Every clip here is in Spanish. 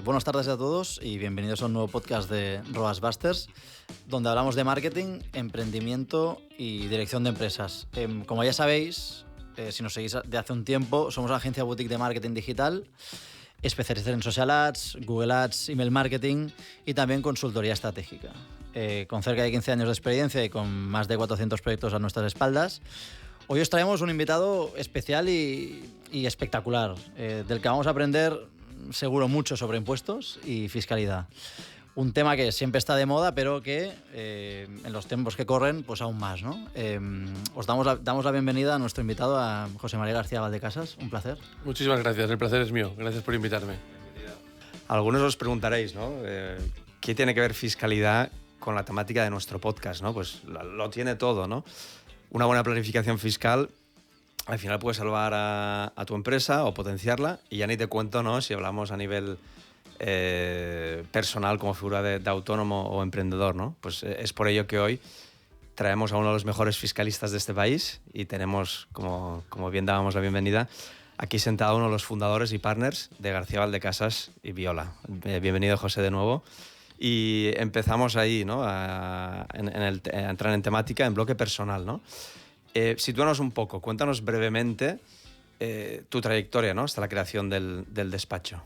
Buenas tardes a todos y bienvenidos a un nuevo podcast de ROAS Busters, donde hablamos de marketing, emprendimiento y dirección de empresas. Como ya sabéis, si nos seguís de hace un tiempo, somos una agencia boutique de marketing digital, especialistas en social ads, Google Ads, email marketing y también consultoría estratégica. Con cerca de 15 años de experiencia y con más de 400 proyectos a nuestras espaldas, hoy os traemos un invitado especial y espectacular, del que vamos a aprender seguro mucho sobre impuestos y fiscalidad. Un tema que siempre está de moda, pero que en los tiempos que corren, pues aún más, ¿no? Os damos la bienvenida a nuestro invitado, a José María García Valdecasas. Un placer. Muchísimas gracias, el placer es mío. Gracias por invitarme. Algunos os preguntaréis, ¿no? ¿Qué tiene que ver fiscalidad con la temática de nuestro podcast, ¿no? Pues lo tiene todo, ¿no? Una buena planificación fiscal al final puede salvar a tu empresa o potenciarla, y ya ni te cuento, ¿no?, si hablamos a nivel personal como figura de autónomo o emprendedor, ¿no? Pues es por ello que hoy traemos a uno de los mejores fiscalistas de este país y tenemos, como bien dábamos la bienvenida, aquí sentado uno de los fundadores y partners de García Valdecasas y Viola. Bienvenido, José, de nuevo. Y empezamos ahí, ¿no?, a entrar en temática, en bloque personal, ¿no? Sitúanos un poco, cuéntanos brevemente tu trayectoria, ¿no?, hasta la creación del despacho.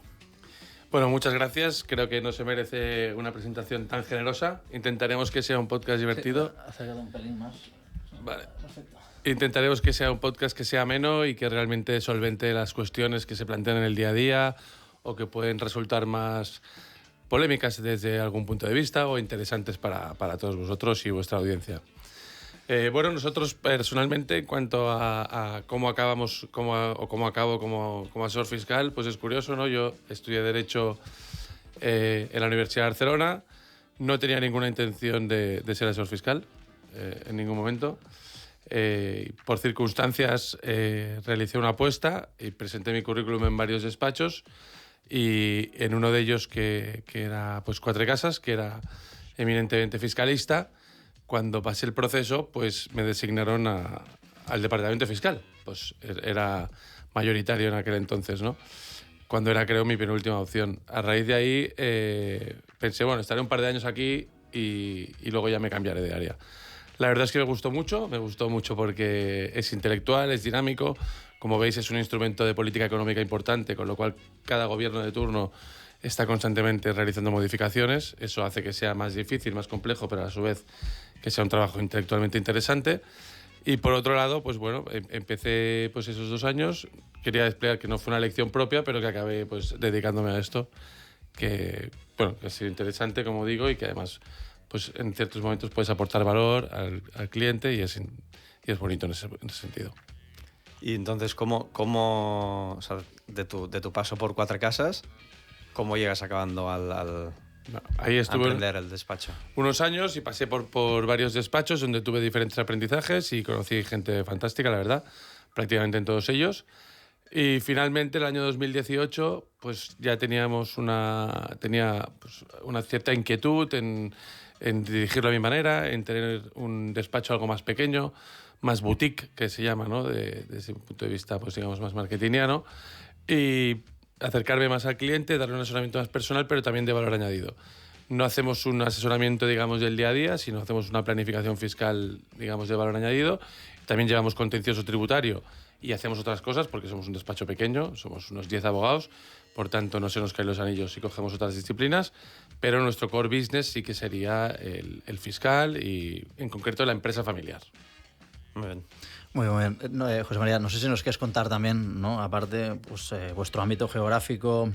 Bueno, muchas gracias. Creo que no se merece una presentación tan generosa. Intentaremos que sea un podcast divertido. Sí, acércate un pelín más. Vale. Perfecto. Intentaremos que sea un podcast que sea ameno y que realmente solvente las cuestiones que se plantean en el día a día o que pueden resultar más polémicas desde algún punto de vista o interesantes para todos vosotros y vuestra audiencia. Bueno, nosotros personalmente, en cuanto a cómo acabo como asesor fiscal, pues es curioso, ¿no? Yo estudié Derecho en la Universidad de Barcelona, no tenía ninguna intención de ser asesor fiscal en ningún momento. Por circunstancias realicé una apuesta y presenté mi currículum en varios despachos, y en uno de ellos, que era pues Cuatro Casas, que era eminentemente fiscalista, cuando pasé el proceso, pues me designaron al departamento fiscal. Pues era mayoritario en aquel entonces, ¿no? Cuando era, creo, mi penúltima opción. A raíz de ahí pensé, bueno, estaré un par de años aquí y luego ya me cambiaré de área. La verdad es que me gustó mucho porque es intelectual, es dinámico. Como veis, es un instrumento de política económica importante, con lo cual cada gobierno de turno está constantemente realizando modificaciones. Eso hace que sea más difícil, más complejo, pero a su vez que sea un trabajo intelectualmente interesante. Y por otro lado, pues bueno, empecé pues esos 2 años. Quería desplegar que no fue una elección propia, pero que acabé pues dedicándome a esto, que bueno, que ha sido interesante, como digo, y que además pues en ciertos momentos puedes aportar valor al cliente y es bonito en ese sentido. Y entonces, o sea, de tu paso por Cuatro Casas, ¿cómo llegas acabando ahí estuve a emprender el despacho? Unos años y pasé por varios despachos donde tuve diferentes aprendizajes y conocí gente fantástica, la verdad, prácticamente en todos ellos. Y finalmente, el año 2018, pues ya tenía pues, una cierta inquietud en dirigirlo a mi manera, en tener un despacho algo más pequeño, más boutique, que se llama, ¿no?, desde un punto de vista, pues digamos, más marketingiano, y acercarme más al cliente, darle un asesoramiento más personal, pero también de valor añadido. No hacemos un asesoramiento, digamos, del día a día, sino hacemos una planificación fiscal, digamos, de valor añadido. También llevamos contencioso tributario y hacemos otras cosas porque somos un despacho pequeño, somos unos 10 abogados, por tanto no se nos caen los anillos si cogemos otras disciplinas, pero nuestro core business sí que sería el fiscal y en concreto la empresa familiar. Muy bien. Muy bien. José María, no sé si nos quieres contar también, ¿no?, aparte, pues vuestro ámbito geográfico.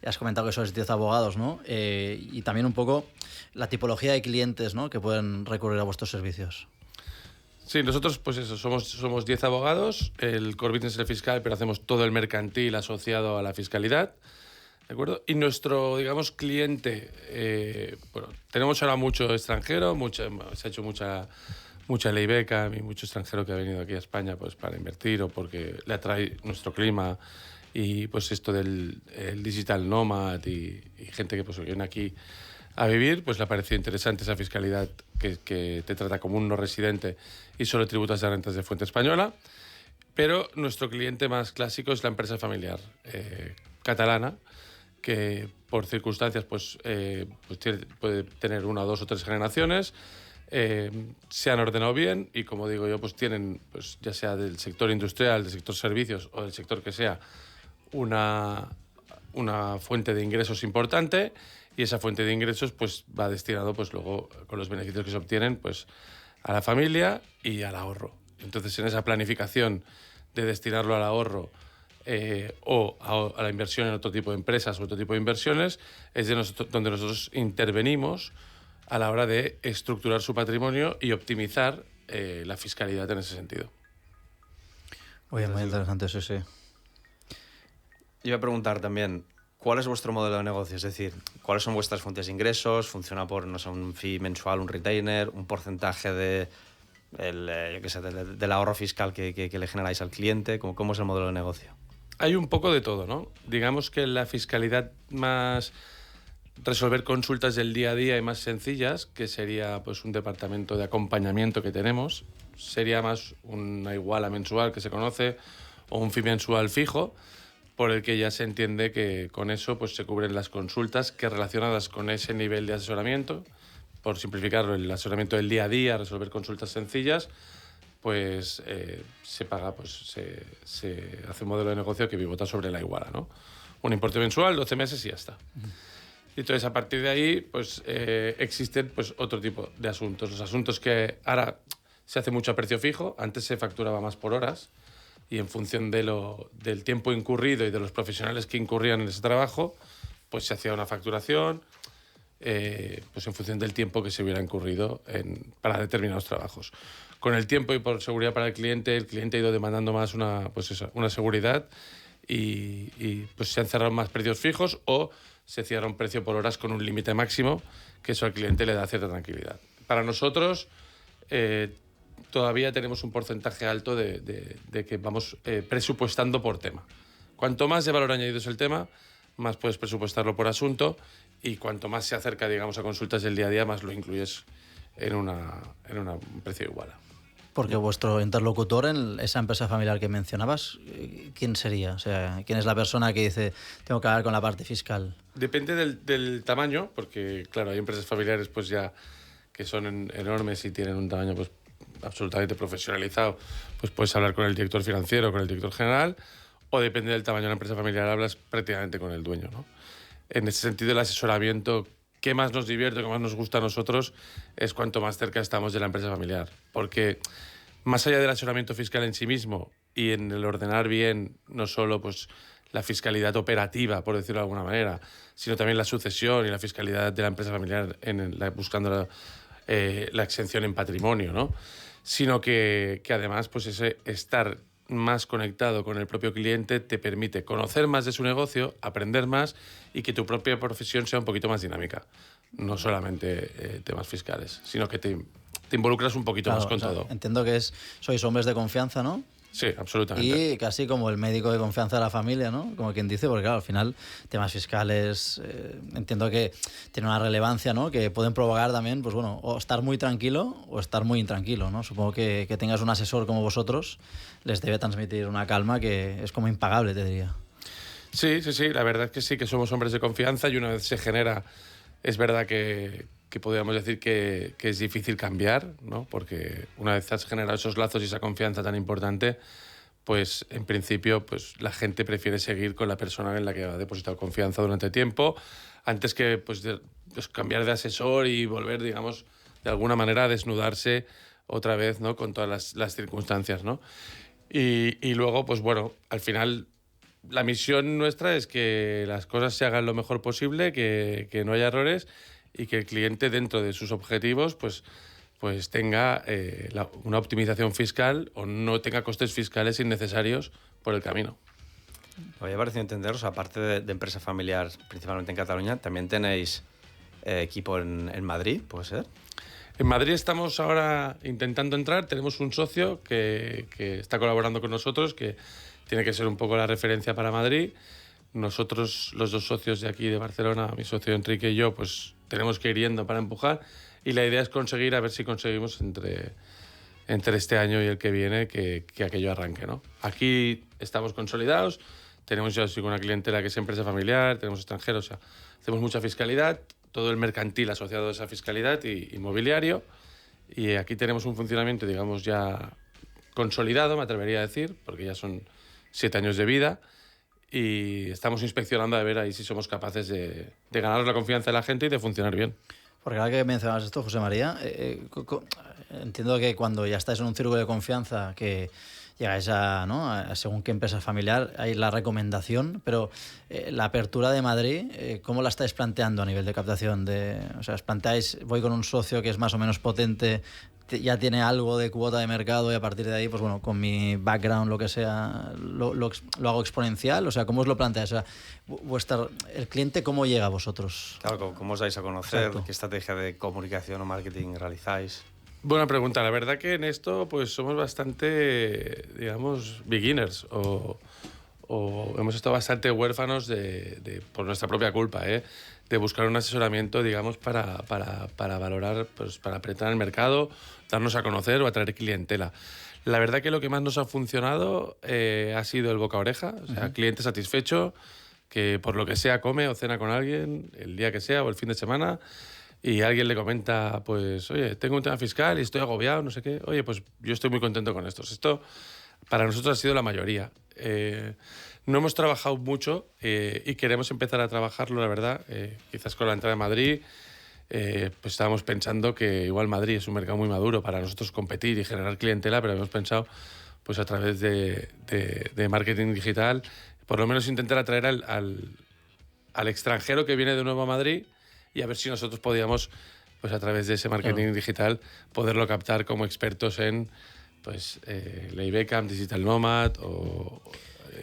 Has comentado que sois 10 abogados, ¿no? Y también un poco la tipología de clientes, ¿no?, que pueden recurrir a vuestros servicios. Sí, nosotros pues eso, somos 10 abogados, el core business es el fiscal, pero hacemos todo el mercantil asociado a la fiscalidad, ¿de acuerdo? Y nuestro, digamos, cliente, bueno, tenemos ahora mucho extranjero, se ha hecho mucha ley beca y mucho extranjero que ha venido aquí a España pues para invertir o porque le atrae nuestro clima y pues esto del el digital nomad y gente que pues viene aquí a vivir, pues le ha parecido interesante esa fiscalidad que te trata como un no residente y solo tributas de rentas de fuente española. Pero nuestro cliente más clásico es la empresa familiar catalana, que por circunstancias puede tener 1, 2 o 3 generaciones, se han ordenado bien y, como digo yo, pues tienen, pues, ya sea del sector industrial, del sector servicios o del sector que sea, una fuente de ingresos importante, y esa fuente de ingresos pues va destinado, pues luego, con los beneficios que se obtienen, pues a la familia y al ahorro. Entonces, en esa planificación de destinarlo al ahorro o a la inversión en otro tipo de empresas o otro tipo de inversiones, es donde nosotros intervenimos a la hora de estructurar su patrimonio y optimizar la fiscalidad en ese sentido. Oye, muy interesante, sí, sí. Iba a preguntar también, ¿cuál es vuestro modelo de negocio? Es decir, ¿cuáles son vuestras fuentes de ingresos? ¿Funciona por, no sé, un fee mensual, un retainer, un porcentaje del ahorro fiscal que le generáis al cliente? ¿Cómo es el modelo de negocio? Hay un poco de todo, ¿no? Digamos que la fiscalidad más resolver consultas del día a día y más sencillas, que sería pues un departamento de acompañamiento que tenemos, sería más una iguala mensual que se conoce o un fee mensual fijo, por el que ya se entiende que con eso pues se cubren las consultas que relacionadas con ese nivel de asesoramiento. Por simplificarlo, el asesoramiento del día a día, resolver consultas sencillas, pues se paga, pues se hace un modelo de negocio que pivota sobre la iguala, ¿no? Un importe mensual, 12 meses y ya está. Y entonces, a partir de ahí, pues existen pues otro tipo de asuntos. Los asuntos que ahora se hace mucho a precio fijo, antes se facturaba más por horas, y en función del tiempo incurrido y de los profesionales que incurrían en ese trabajo, pues se hacía una facturación, pues en función del tiempo que se hubiera incurrido para determinados trabajos. Con el tiempo y por seguridad para el cliente ha ido demandando más una seguridad y pues se han cerrado más precios fijos o se cierra un precio por horas con un límite máximo, que eso al cliente le da cierta tranquilidad. Para nosotros todavía tenemos un porcentaje alto de que vamos presupuestando por tema. Cuanto más de valor añadido es el tema, más puedes presupuestarlo por asunto, y cuanto más se acerca, digamos, a consultas del día a día, más lo incluyes en un precio igual. Porque vuestro interlocutor en esa empresa familiar que mencionabas, ¿quién sería? O sea, ¿quién es la persona que dice, tengo que hablar con la parte fiscal? Depende del tamaño, porque, claro, hay empresas familiares pues ya que son enormes y tienen un tamaño pues absolutamente profesionalizado, pues puedes hablar con el director financiero, con el director general, o depende del tamaño de la empresa familiar, hablas prácticamente con el dueño, ¿no? En ese sentido, el asesoramiento que más nos divierte, que más nos gusta a nosotros, es cuanto más cerca estamos de la empresa familiar. Porque más allá del asesoramiento fiscal en sí mismo y en el ordenar bien no solo pues la fiscalidad operativa, por decirlo de alguna manera, sino también la sucesión y la fiscalidad de la empresa familiar buscando la exención en patrimonio, ¿no? Sino que además pues ese estar más conectado con el propio cliente te permite conocer más de su negocio, aprender más y que tu propia profesión sea un poquito más dinámica. No solamente temas fiscales, sino que te involucras un poquito más con todo. Entiendo que sois hombres de confianza, ¿no? Sí, absolutamente. Y casi como el médico de confianza de la familia, ¿no? Como quien dice, porque claro, al final temas fiscales entiendo que tienen una relevancia, ¿no? Que pueden provocar también, pues bueno, o estar muy tranquilo o estar muy intranquilo, ¿no? Supongo que tengas un asesor como vosotros les debe transmitir una calma que es como impagable, te diría. Sí, la verdad es que sí, que somos hombres de confianza, y una vez se genera, es verdad que podríamos decir que es difícil cambiar, ¿no? Porque una vez has generado esos lazos y esa confianza tan importante, pues en principio pues la gente prefiere seguir con la persona en la que ha depositado confianza durante tiempo, antes que pues cambiar de asesor y volver, digamos, de alguna manera a desnudarse otra vez, ¿no? Con todas las circunstancias, ¿no? Y luego, pues bueno, al final la misión nuestra es que las cosas se hagan lo mejor posible, que no haya errores y que el cliente, dentro de sus objetivos, pues tenga una optimización fiscal o no tenga costes fiscales innecesarios por el camino. Me había parecido entenderos, aparte de empresa familiar, principalmente en Cataluña, también tenéis equipo en Madrid, ¿puede ser? En Madrid estamos ahora intentando entrar. Tenemos un socio que está colaborando con nosotros, que tiene que ser un poco la referencia para Madrid. Nosotros, los dos socios de aquí de Barcelona, mi socio Enrique y yo, pues tenemos que ir yendo para empujar, y la idea es conseguir, a ver si conseguimos entre este año y el que viene que aquello arranque, ¿no? Aquí estamos consolidados, tenemos ya una clientela que es empresa familiar, tenemos extranjeros, o sea, hacemos mucha fiscalidad, todo el mercantil asociado a esa fiscalidad y inmobiliario. Y aquí tenemos un funcionamiento, digamos, ya consolidado, me atrevería a decir, porque ya son 7 años de vida. Y estamos inspeccionando a ver ahí si somos capaces de ganar la confianza de la gente y de funcionar bien. Porque ahora que mencionabas esto, José María, entiendo que cuando ya estáis en un círculo de confianza, que llegáis a, ¿no?, a según qué empresa familiar, hay la recomendación, pero la apertura de Madrid, ¿cómo la estáis planteando a nivel de captación? O sea, ¿os planteáis, voy con un socio que es más o menos potente, ya tiene algo de cuota de mercado y a partir de ahí, pues bueno, con mi background, lo que sea, lo hago exponencial? O sea, ¿cómo os lo planteáis? O sea, el cliente, ¿cómo llega a vosotros? Claro, ¿cómo os dais a conocer? Exacto. ¿Qué estrategia de comunicación o marketing realizáis? Buena pregunta. La verdad que en esto pues somos bastante, digamos, beginners o hemos estado bastante huérfanos por nuestra propia culpa, de buscar un asesoramiento, digamos, para valorar, pues para apretar el mercado, darnos a conocer o atraer clientela. La verdad que lo que más nos ha funcionado ha sido el boca a oreja, o sea, cliente satisfecho, que por lo que sea come o cena con alguien, el día que sea o el fin de semana, y alguien le comenta, pues, oye, tengo un tema fiscal y estoy agobiado, no sé qué. Oye, pues yo estoy muy contento con esto. Esto para nosotros ha sido la mayoría. No hemos trabajado mucho y queremos empezar a trabajarlo, la verdad. Quizás con la entrada de Madrid, pues estábamos pensando que igual Madrid es un mercado muy maduro para nosotros competir y generar clientela, pero hemos pensado, pues a través de marketing digital, por lo menos intentar atraer al extranjero que viene de nuevo a Madrid, y a ver si nosotros podíamos, pues a través de ese marketing digital, poderlo captar como expertos en, pues, Ley Beckham, Digital Nomad o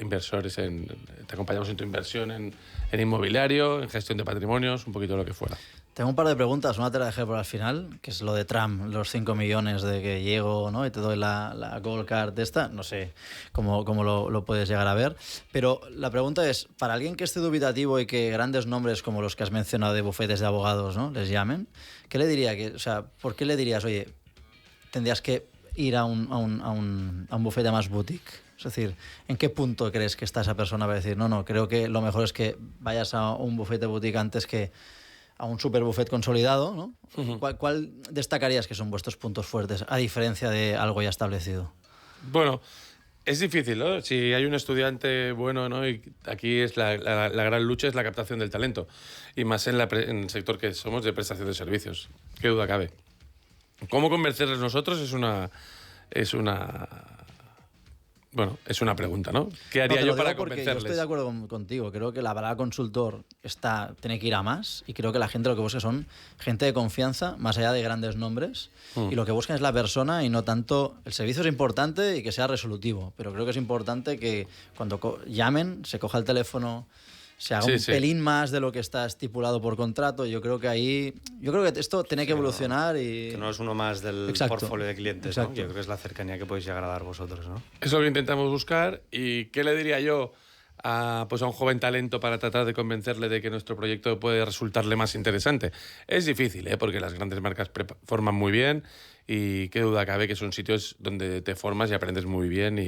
inversores te acompañamos en tu inversión en inmobiliario, en gestión de patrimonios, un poquito lo que fuera. Tengo un par de preguntas, una te la dejé por al final, que es lo de Trump, los 5 millones de que llego, ¿no?, y te doy la Gold Card de esta, no sé cómo lo puedes llegar a ver, pero la pregunta es, para alguien que esté dubitativo y que grandes nombres como los que has mencionado de bufetes de abogados, ¿no?, les llamen, ¿qué le diría? O sea, ¿por qué le dirías, oye, tendrías que ir a un bufete más boutique? Es decir, ¿en qué punto crees que está esa persona para decir, no, creo que lo mejor es que vayas a un bufete boutique antes que a un super buffet consolidado, ¿no? Uh-huh. ¿Cuál destacarías que son vuestros puntos fuertes, a diferencia de algo ya establecido? Bueno, es difícil, ¿no? Si hay un estudiante bueno, ¿no?, y aquí es la gran lucha es la captación del talento, y más en el sector que somos de prestación de servicios. Qué duda cabe. ¿Cómo convencerles nosotros? Es una pregunta, ¿no? ¿Qué haría yo para convencerles? Yo estoy de acuerdo contigo. Creo que la palabra consultor tiene que ir a más, y creo que la gente lo que busca son gente de confianza, más allá de grandes nombres, y lo que buscan es la persona y no tanto... El servicio es importante y que sea resolutivo, pero creo que es importante que cuando llamen se coja el teléfono, se haga un pelín más de lo que está estipulado por contrato. Yo creo que esto tiene que evolucionar y... Que no es uno más del portfolio de clientes, ¿no? Yo creo que es la cercanía que podéis llegar a dar vosotros, ¿no? Eso es lo que intentamos buscar. ¿Y qué le diría yo a un joven talento para tratar de convencerle de que nuestro proyecto puede resultarle más interesante? Es difícil, porque las grandes marcas forman muy bien, y qué duda cabe que son sitios donde te formas y aprendes muy bien,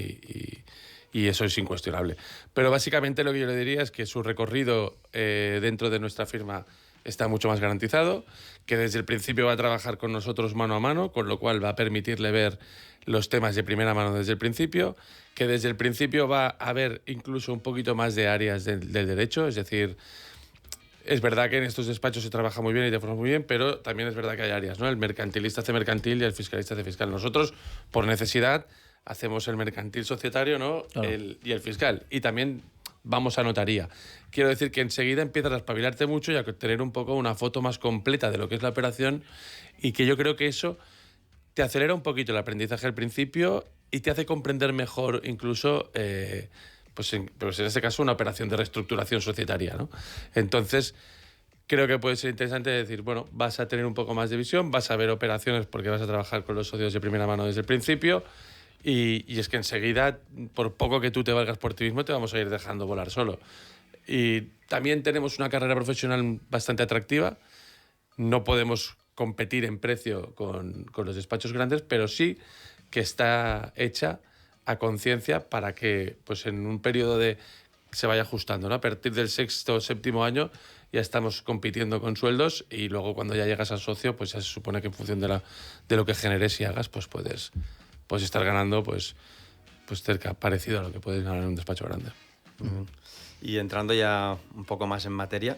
y eso es incuestionable. Pero básicamente lo que yo le diría es que su recorrido dentro de nuestra firma está mucho más garantizado, que desde el principio va a trabajar con nosotros mano a mano, con lo cual va a permitirle ver los temas de primera mano desde el principio, que desde el principio va a ver incluso un poquito más de áreas del derecho, es decir, es verdad que en estos despachos se trabaja muy bien y te formas muy bien, pero también es verdad que hay áreas, ¿no? El mercantilista hace mercantil y el fiscalista hace fiscal. Nosotros, por necesidad, hacemos el mercantil societario, ¿no? Claro. Y el fiscal. Y también vamos a notaría. Quiero decir que enseguida empiezas a espabilarte mucho y a tener un poco una foto más completa de lo que es la operación, y que yo creo que eso te acelera un poquito el aprendizaje al principio y te hace comprender mejor incluso, pues en este caso, una operación de reestructuración societaria, ¿no? Entonces, creo que puede ser interesante decir, bueno, vas a tener un poco más de visión, vas a ver operaciones porque vas a trabajar con los socios de primera mano desde el principio. Y es que enseguida, por poco que tú te valgas por ti mismo, te vamos a ir dejando volar solo. Y también tenemos una carrera profesional bastante atractiva. No podemos competir en precio con los despachos grandes, pero sí que está hecha a conciencia para que, pues en un periodo de se vaya ajustando, ¿no? A partir del sexto o séptimo año ya estamos compitiendo con sueldos y luego cuando ya llegas al socio, pues ya se supone que en función de lo que generes y hagas, pues puedes estar ganando pues cerca, parecido a lo que puedes ganar en un despacho grande. Y entrando ya un poco más en materia,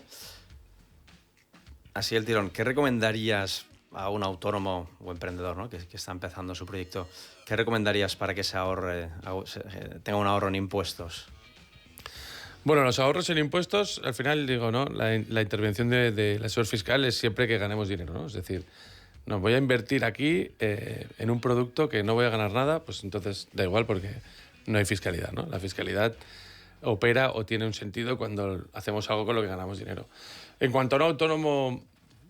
así el tirón, ¿qué recomendarías a un autónomo o emprendedor, ¿no? que está empezando su proyecto? ¿Qué recomendarías para que se ahorre, tenga un ahorro en impuestos? Bueno, los ahorros en impuestos, al final digo, ¿no? La intervención del asesor fiscal es siempre que ganemos dinero, ¿no? Es decir, no, voy a invertir aquí en un producto que no voy a ganar nada, pues entonces da igual porque no hay fiscalidad, ¿no? La fiscalidad opera o tiene un sentido cuando hacemos algo con lo que ganamos dinero. En cuanto a un autónomo,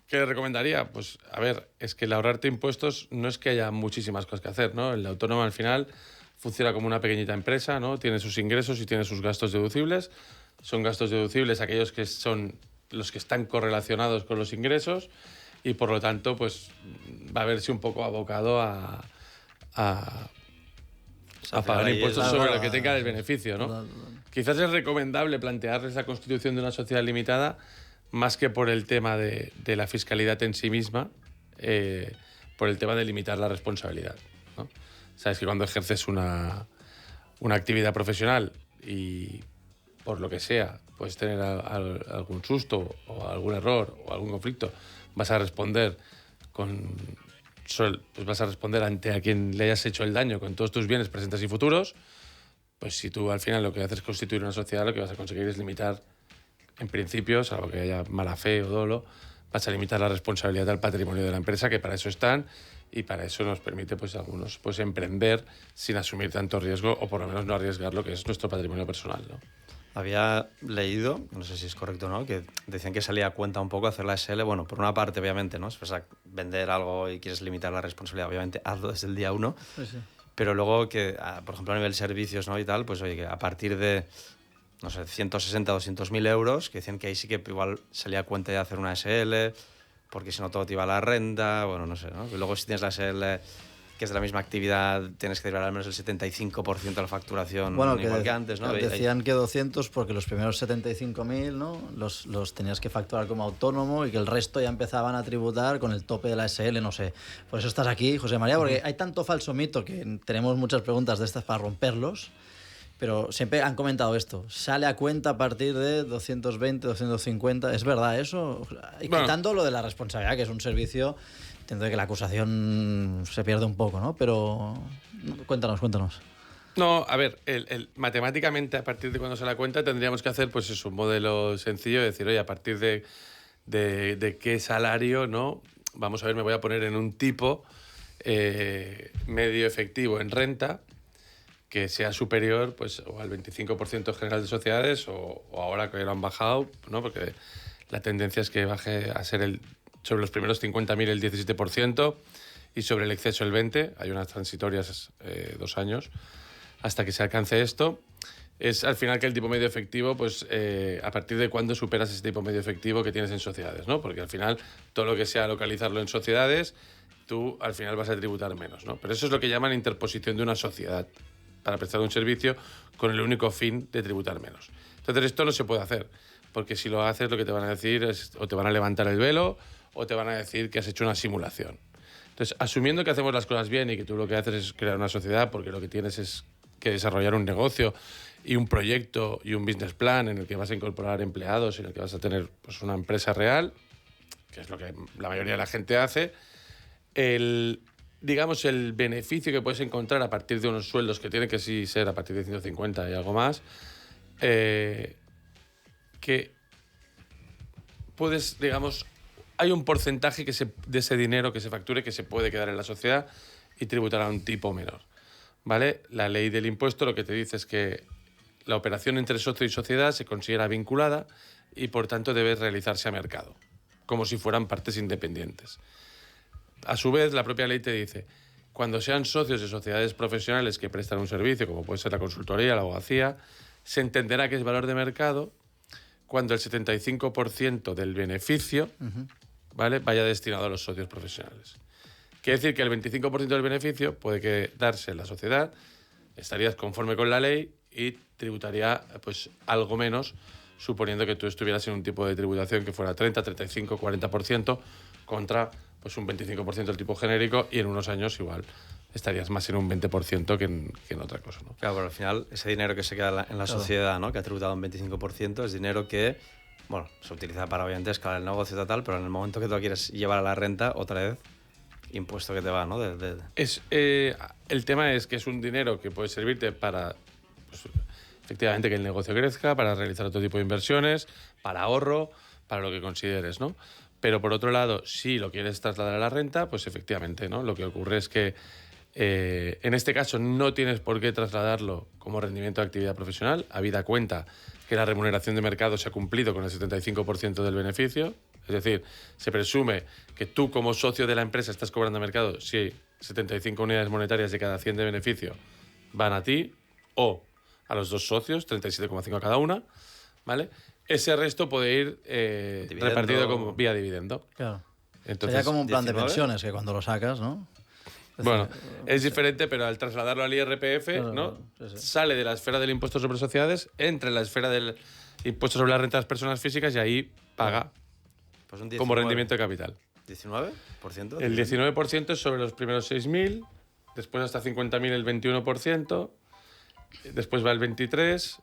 ¿qué le recomendaría? Pues, a ver, es que el ahorrarte impuestos no es que haya muchísimas cosas que hacer, ¿no? El autónomo al final funciona como una pequeñita empresa, ¿no? Tiene sus ingresos y tiene sus gastos deducibles. Son gastos deducibles aquellos que son los que están correlacionados con los ingresos y, por lo tanto, pues va a verse un poco abocado a pagar impuestos sobre lo que tenga el beneficio, ¿no? Quizás es recomendable plantearles la constitución de una sociedad limitada más que por el tema de la fiscalidad en sí misma, por el tema de limitar la responsabilidad, ¿no? Sabes que cuando ejerces una actividad profesional y por lo que sea puedes tener algún susto o algún error o algún conflicto, vas a responder pues vas a responder ante a quien le hayas hecho el daño con todos tus bienes presentes y futuros. Pues si tú al final lo que haces es constituir una sociedad, lo que vas a conseguir es limitar, en principio, salvo que haya mala fe o dolo, vas a limitar la responsabilidad del patrimonio de la empresa, que para eso están y para eso nos permite pues algunos pues emprender sin asumir tanto riesgo o por lo menos no arriesgar lo que es nuestro patrimonio personal, ¿no? Había leído, no sé si es correcto o no, que decían que salía a cuenta un poco hacer la SL. Bueno, por una parte, obviamente, ¿no? Si vas a vender algo y quieres limitar la responsabilidad, obviamente, hazlo desde el día 1. Sí, sí. Pero luego que, por ejemplo, a nivel servicios, ¿no? Y tal, pues oye, que a partir de, no sé, 160, 200.000 euros, que decían que ahí sí que igual salía a cuenta de hacer una SL, porque si no todo te iba a la renta, bueno, no sé, ¿no? Y luego si tienes la SL, que es de la misma actividad, tienes que derivar al menos el 75% de la facturación, Bueno, igual que antes, ¿no? Decían que 200 porque los primeros 75.000, ¿no? los tenías que facturar como autónomo y que el resto ya empezaban a tributar con el tope de la SL, no sé. Por eso estás aquí, José María, porque hay tanto falso mito que tenemos muchas preguntas de estas para romperlos, pero siempre han comentado esto. Sale a cuenta a partir de 220, 250. ¿Es verdad eso? Y Bueno, quitando lo de la responsabilidad, que es un servicio... Entiendo que la acusación se pierde un poco, ¿no? Pero cuéntanos. no, a ver, matemáticamente a partir de cuando se la cuenta tendríamos que hacer pues eso, un modelo sencillo de decir, oye, a partir de qué salario, ¿no? Vamos a ver, me voy a poner en un tipo medio efectivo en renta que sea superior pues o al 25% general de sociedades o ahora que lo han bajado, ¿no? Porque la tendencia es que baje a ser sobre los primeros 50.000 el 17% y sobre el exceso el 20%. Hay unas transitorias 2 años hasta que se alcance esto. Es al final que el tipo medio efectivo, pues a partir de cuándo superas ese tipo medio efectivo que tienes en sociedades, ¿no? Porque al final todo lo que sea localizarlo en sociedades, tú al final vas a tributar menos, ¿no? Pero eso es lo que llaman interposición de una sociedad para prestar un servicio con el único fin de tributar menos. Entonces esto no se puede hacer, porque si lo haces lo que te van a decir es o te van a levantar el velo o te van a decir que has hecho una simulación. Entonces, asumiendo que hacemos las cosas bien y que tú lo que haces es crear una sociedad porque lo que tienes es que desarrollar un negocio y un proyecto y un business plan en el que vas a incorporar empleados, en el que vas a tener pues, una empresa real, que es lo que la mayoría de la gente hace, digamos, el beneficio que puedes encontrar a partir de unos sueldos que tienen que sí ser a partir de 150 y algo más, que puedes, digamos, hay un porcentaje de ese dinero que se facture que se puede quedar en la sociedad y tributar a un tipo menor, ¿vale? La ley del impuesto lo que te dice es que la operación entre socio y sociedad se considera vinculada y por tanto debe realizarse a mercado, como si fueran partes independientes. A su vez, la propia ley te dice, cuando sean socios de sociedades profesionales que prestan un servicio, como puede ser la consultoría, la abogacía, se entenderá que es valor de mercado cuando el 75% del beneficio, ¿vale?, vaya destinado a los socios profesionales. Quiere decir que el 25% del beneficio puede quedarse en la sociedad, estarías conforme con la ley y tributaría pues algo menos, suponiendo que tú estuvieras en un tipo de tributación que fuera 30, 35, 40% contra pues un 25% del tipo genérico, y en unos años igual estarías más en un 20% que en otra cosa, ¿no? Claro, pero al final ese dinero que se queda en la sociedad, ¿no? Que ha tributado un 25%, es dinero que, bueno, se utiliza para obviamente escalar el negocio total, pero en el momento que tú quieres llevar a la renta, otra vez, impuesto que te va, ¿no? El tema es que es un dinero que puede servirte para, pues, efectivamente, que el negocio crezca, para realizar otro tipo de inversiones, para ahorro, para lo que consideres, ¿no? Pero por otro lado, si lo quieres trasladar a la renta, pues efectivamente, ¿no? Lo que ocurre es que en este caso no tienes por qué trasladarlo como rendimiento de actividad profesional, habida cuenta que la remuneración de mercado se ha cumplido con el 75% del beneficio. Es decir, se presume que tú como socio de la empresa estás cobrando mercado si 75 unidades monetarias de cada 100 de beneficio van a ti o a los dos socios, 37,5 a cada una, ¿vale? Ese resto puede ir repartido como vía dividendo. Claro. Entonces, sería como un plan 19. de pensiones, que cuando lo sacas, ¿no? Bueno, es diferente, pero al trasladarlo al IRPF, Claro, ¿no? sí. Sale de la esfera del impuesto sobre sociedades, entra en la esfera del impuesto sobre la renta de las personas físicas y ahí paga Pues un 19, como rendimiento de capital. ¿19%? El 19% es sobre los primeros 6.000, después hasta 50.000 el 21%, después va el 23%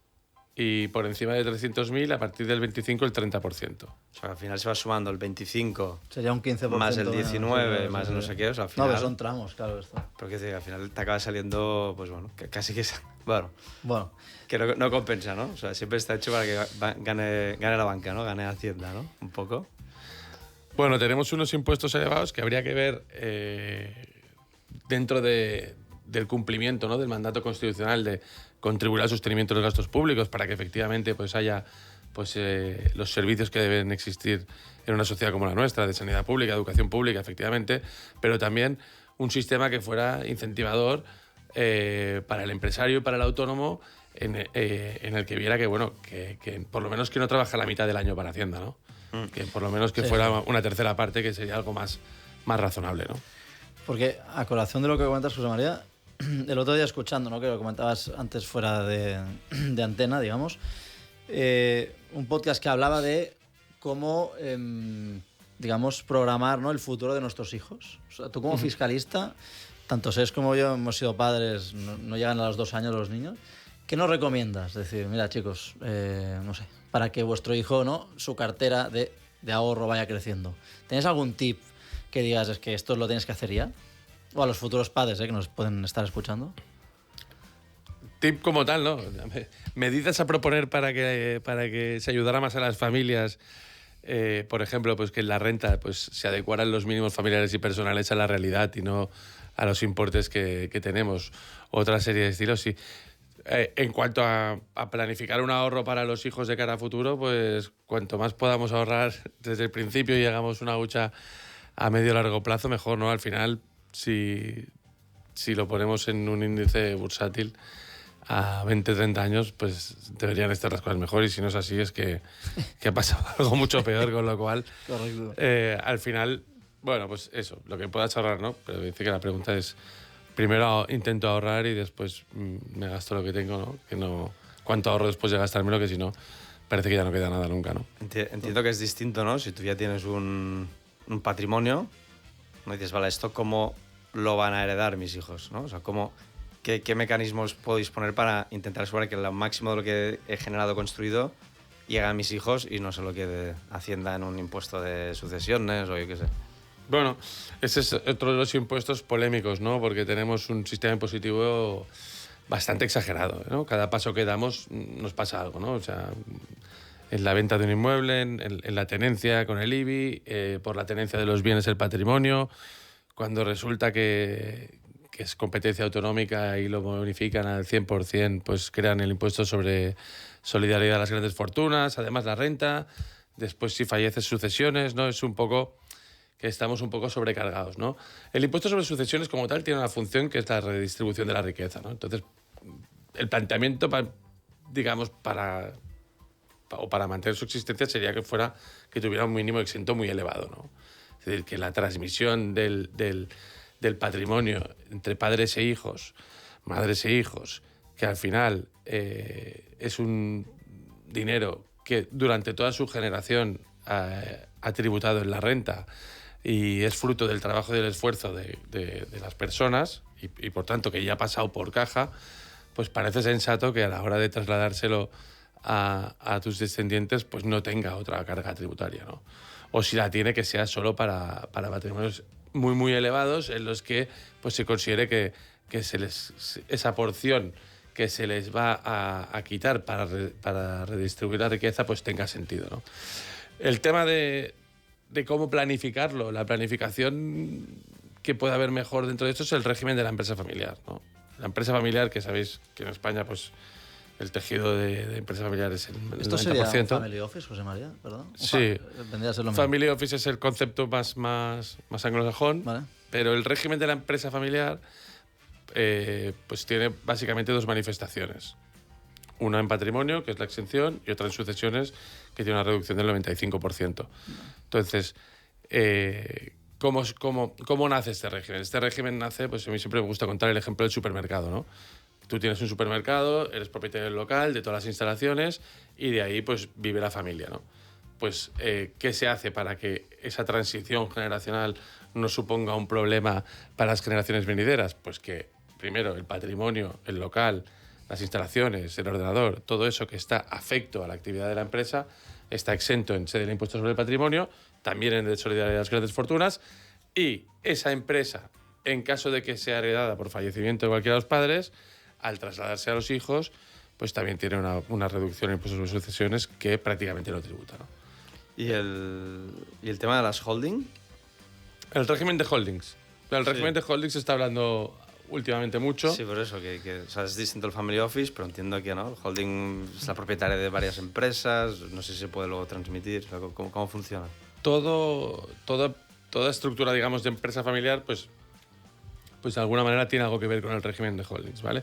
y por encima de 300.000 a partir del 25 el 30%. O sea, al final se va sumando el 25 Sería un 15%. más el 19 sí, más sí, no sí. sé qué, o sea, al No, final... pero son tramos, claro, esto. Porque al final te acaba saliendo, pues bueno, que casi que... Bueno, Bueno, que no compensa, ¿no? O sea, siempre está hecho para que gane la banca, ¿no? Gane Hacienda, ¿no? Un poco. Bueno, tenemos unos impuestos elevados que habría que ver dentro del cumplimiento, ¿no? Del mandato constitucional de contribuir al sostenimiento de los gastos públicos para que efectivamente pues haya pues, los servicios que deben existir en una sociedad como la nuestra, de sanidad pública, educación pública, efectivamente, pero también un sistema que fuera incentivador para el empresario y para el autónomo en el que viera que, bueno, que por lo menos que no trabaja la mitad del año para Hacienda, ¿no? Que por lo menos que fuera una tercera parte, que sería algo más razonable, ¿no? porque a colación de lo que comentas, José María, el otro día escuchando, ¿no? Que lo comentabas antes fuera de antena, digamos, un podcast que hablaba de cómo, digamos, programar, ¿no? El futuro de nuestros hijos. O sea, tú como fiscalista, tanto Sés como yo hemos sido padres, no llegan a los 2 años los niños. ¿Qué nos recomiendas? Es decir, mira, chicos, no sé, para que vuestro hijo, ¿no? Su cartera de ahorro vaya creciendo. ¿Tenéis algún tip que digas, es que esto lo tienes que hacer ya? O a los futuros padres, que nos pueden estar escuchando. Tip como tal, ¿no? Medidas a proponer para que se ayudara más a las familias. Por ejemplo, pues que la renta pues, se adecuaran los mínimos familiares y personales a la realidad y no a los importes que tenemos. Otra serie de estilos, sí. En cuanto a planificar un ahorro para los hijos de cara a futuro, pues cuanto más podamos ahorrar desde el principio y hagamos una hucha a medio o largo plazo, mejor, ¿no? Al final, si lo ponemos en un índice bursátil a 20, 30 años, pues deberían estar las cosas mejor, y si no es así es que ha pasado algo mucho peor, con lo cual, Correcto. al final, bueno, pues eso, lo que puedas ahorrar, ¿no? Pero dice que la pregunta es, primero intento ahorrar y después me gasto lo que tengo, ¿no? Que no, cuánto ahorro después de gastármelo, que si no, parece que ya no queda nada nunca, ¿no? Entiendo que es distinto, ¿no? Si tú ya tienes un patrimonio, no dices, vale, ¿esto cómo lo van a heredar mis hijos, ¿no? O sea, ¿qué mecanismos puedo disponer para intentar asegurar que lo máximo de lo que he generado, construido, llegue a mis hijos y no se lo quede Hacienda en un impuesto de sucesiones o yo qué sé? Bueno, ese es otro de los impuestos polémicos, ¿no? Porque tenemos un sistema impositivo bastante exagerado, ¿no? Cada paso que damos nos pasa algo, ¿no? O sea, en la venta de un inmueble, en la tenencia con el IBI, por la tenencia de los bienes el patrimonio, cuando resulta que es competencia autonómica y lo bonifican al 100%, pues crean el impuesto sobre solidaridad a las grandes fortunas, además la renta, después si falleces sucesiones, ¿no? Es un poco que estamos un poco sobrecargados, ¿no? El impuesto sobre sucesiones como tal tiene una función que es la redistribución de la riqueza, ¿no? Entonces, el planteamiento, digamos, para mantener su existencia sería que tuviera un mínimo exento muy elevado, ¿no? Es decir, que la transmisión del patrimonio entre padres e hijos, madres e hijos, que al final es un dinero que durante toda su generación ha tributado en la renta y es fruto del trabajo y del esfuerzo de las personas y por tanto que ya ha pasado por caja, pues parece sensato que a la hora de trasladárselo a tus descendientes pues no tenga otra carga tributaria, ¿no? O si la tiene, que sea solo para patrimonios muy, muy elevados en los que pues se considere que esa porción que se les va a quitar para redistribuir la riqueza pues tenga sentido, ¿no? El tema de cómo planificarlo, la planificación que puede haber mejor dentro de esto es el régimen de la empresa familiar, ¿no? La empresa familiar, que sabéis que en España pues el tejido de empresa familiar es el 90%. ¿Esto sería un family office, José María? ¿Perdón? Sí. Vendría a ser lo mismo. Family office es el concepto más anglosajón, Vale. pero el régimen de la empresa familiar pues tiene básicamente dos manifestaciones. Una en patrimonio, que es la exención, y otra en sucesiones, que tiene una reducción del 95%. Entonces, ¿cómo nace este régimen? Este régimen nace, pues a mí siempre me gusta contar el ejemplo del supermercado, ¿no? Tú tienes un supermercado, eres propietario del local, de todas las instalaciones, y de ahí pues vive la familia, ¿no? Pues, ¿qué se hace para que esa transición generacional no suponga un problema para las generaciones venideras? Pues que, primero, el patrimonio, el local, las instalaciones, el ordenador, todo eso que está afecto a la actividad de la empresa, está exento en sede del impuesto sobre el patrimonio, también en el de solidaridad de las grandes fortunas, y esa empresa, en caso de que sea heredada por fallecimiento de cualquiera de los padres, al trasladarse a los hijos, pues también tiene una reducción en impuestos sobre sucesiones que prácticamente no tributa, ¿no? ¿Y el tema de las holding? El régimen de holdings. El régimen de holdings se está hablando últimamente mucho. Sí, por eso, o sea, es distinto el family office, pero entiendo que, ¿no? El holding es la propietaria de varias empresas, no sé si se puede luego transmitir, ¿cómo funciona? Toda estructura, digamos, de empresa familiar, pues de alguna manera tiene algo que ver con el régimen de holdings, ¿vale?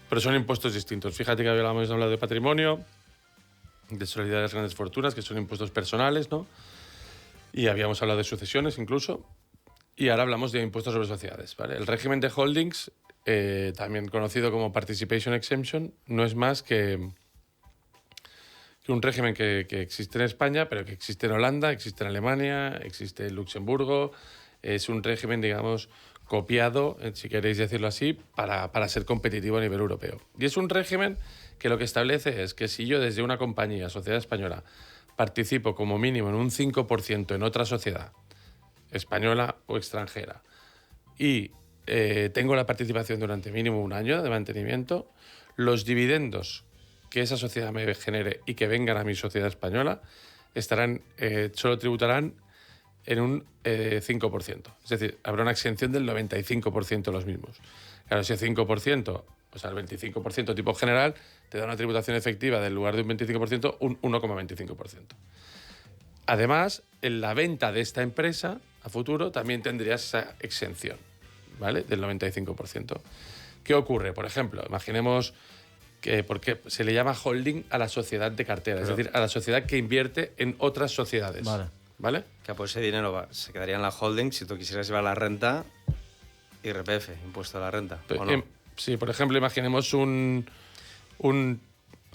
Pero son impuestos distintos. Fíjate que habíamos hablado de patrimonio, de solidaridad de las grandes fortunas, que son impuestos personales, ¿no? Y habíamos hablado de sucesiones incluso. Y ahora hablamos de impuestos sobre sociedades, ¿vale? El régimen de holdings, también conocido como Participation Exemption, no es más que un régimen que existe en España, pero que existe en Holanda, existe en Alemania, existe en Luxemburgo. Es un régimen, digamos, copiado, si queréis decirlo así, para ser competitivo a nivel europeo. Y es un régimen que lo que establece es que si yo desde una compañía, sociedad española, participo como mínimo en un 5% en otra sociedad, española o extranjera, y tengo la participación durante mínimo un año de mantenimiento, los dividendos que esa sociedad me genere y que vengan a mi sociedad española solo tributarán en un 5%. Es decir, habrá una exención del 95% de los mismos. Claro, ese 5%, o sea, el 25% tipo general, te da una tributación efectiva del lugar de un 25%, un 1,25%. Además, en la venta de esta empresa, a futuro, también tendrías esa exención, ¿vale? Del 95%. ¿Qué ocurre? Por ejemplo, imaginemos porque se le llama holding a la sociedad de cartera, es decir, a la sociedad que invierte en otras sociedades. ¿Vale? Que pues ese dinero se quedaría en la holding si tú quisieras llevar la renta, IRPF, impuesto a la renta, ¿o no? Sí, por ejemplo, imaginemos un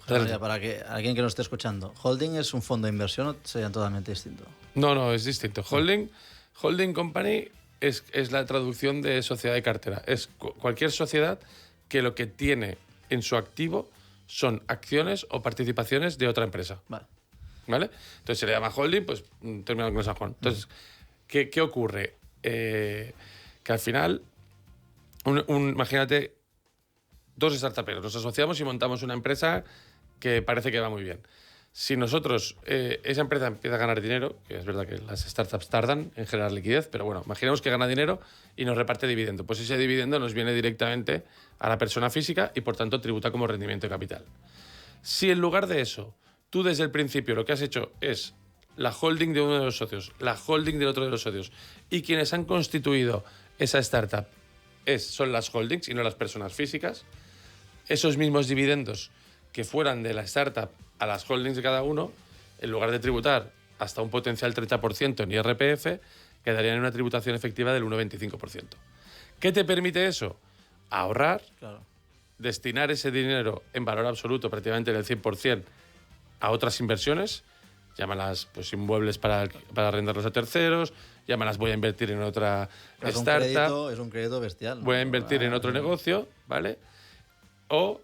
Para alguien que nos esté escuchando, ¿holding es un fondo de inversión o sería totalmente distinto? No, es distinto. Holding company es la traducción de sociedad de cartera. Es cualquier sociedad que lo que tiene en su activo son acciones o participaciones de otra empresa. ¿Vale? Entonces se le llama holding, pues un término anglosajón. Entonces, ¿qué ocurre? Que al final, imagínate, dos startuperos, nos asociamos y montamos una empresa que parece que va muy bien. Si nosotros, esa empresa empieza a ganar dinero, que es verdad que las startups tardan en generar liquidez, pero bueno, imaginemos que gana dinero y nos reparte dividendo. Pues ese dividendo nos viene directamente a la persona física y por tanto tributa como rendimiento de capital. Si en lugar de eso, tú desde el principio lo que has hecho es la holding de uno de los socios, la holding del otro de los socios, y quienes han constituido esa startup son las holdings y no las personas físicas, esos mismos dividendos que fueran de la startup a las holdings de cada uno, en lugar de tributar hasta un potencial 30% en IRPF, quedarían en una tributación efectiva del 1,25%. ¿Qué te permite eso? Ahorrar, claro, destinar ese dinero en valor absoluto, prácticamente el 100%, a otras inversiones, llámalas pues, inmuebles para arrendarlos a terceros, llámalas voy a invertir en otra startup. Es un crédito bestial, ¿no? Voy a invertir en otro negocio, ¿vale? O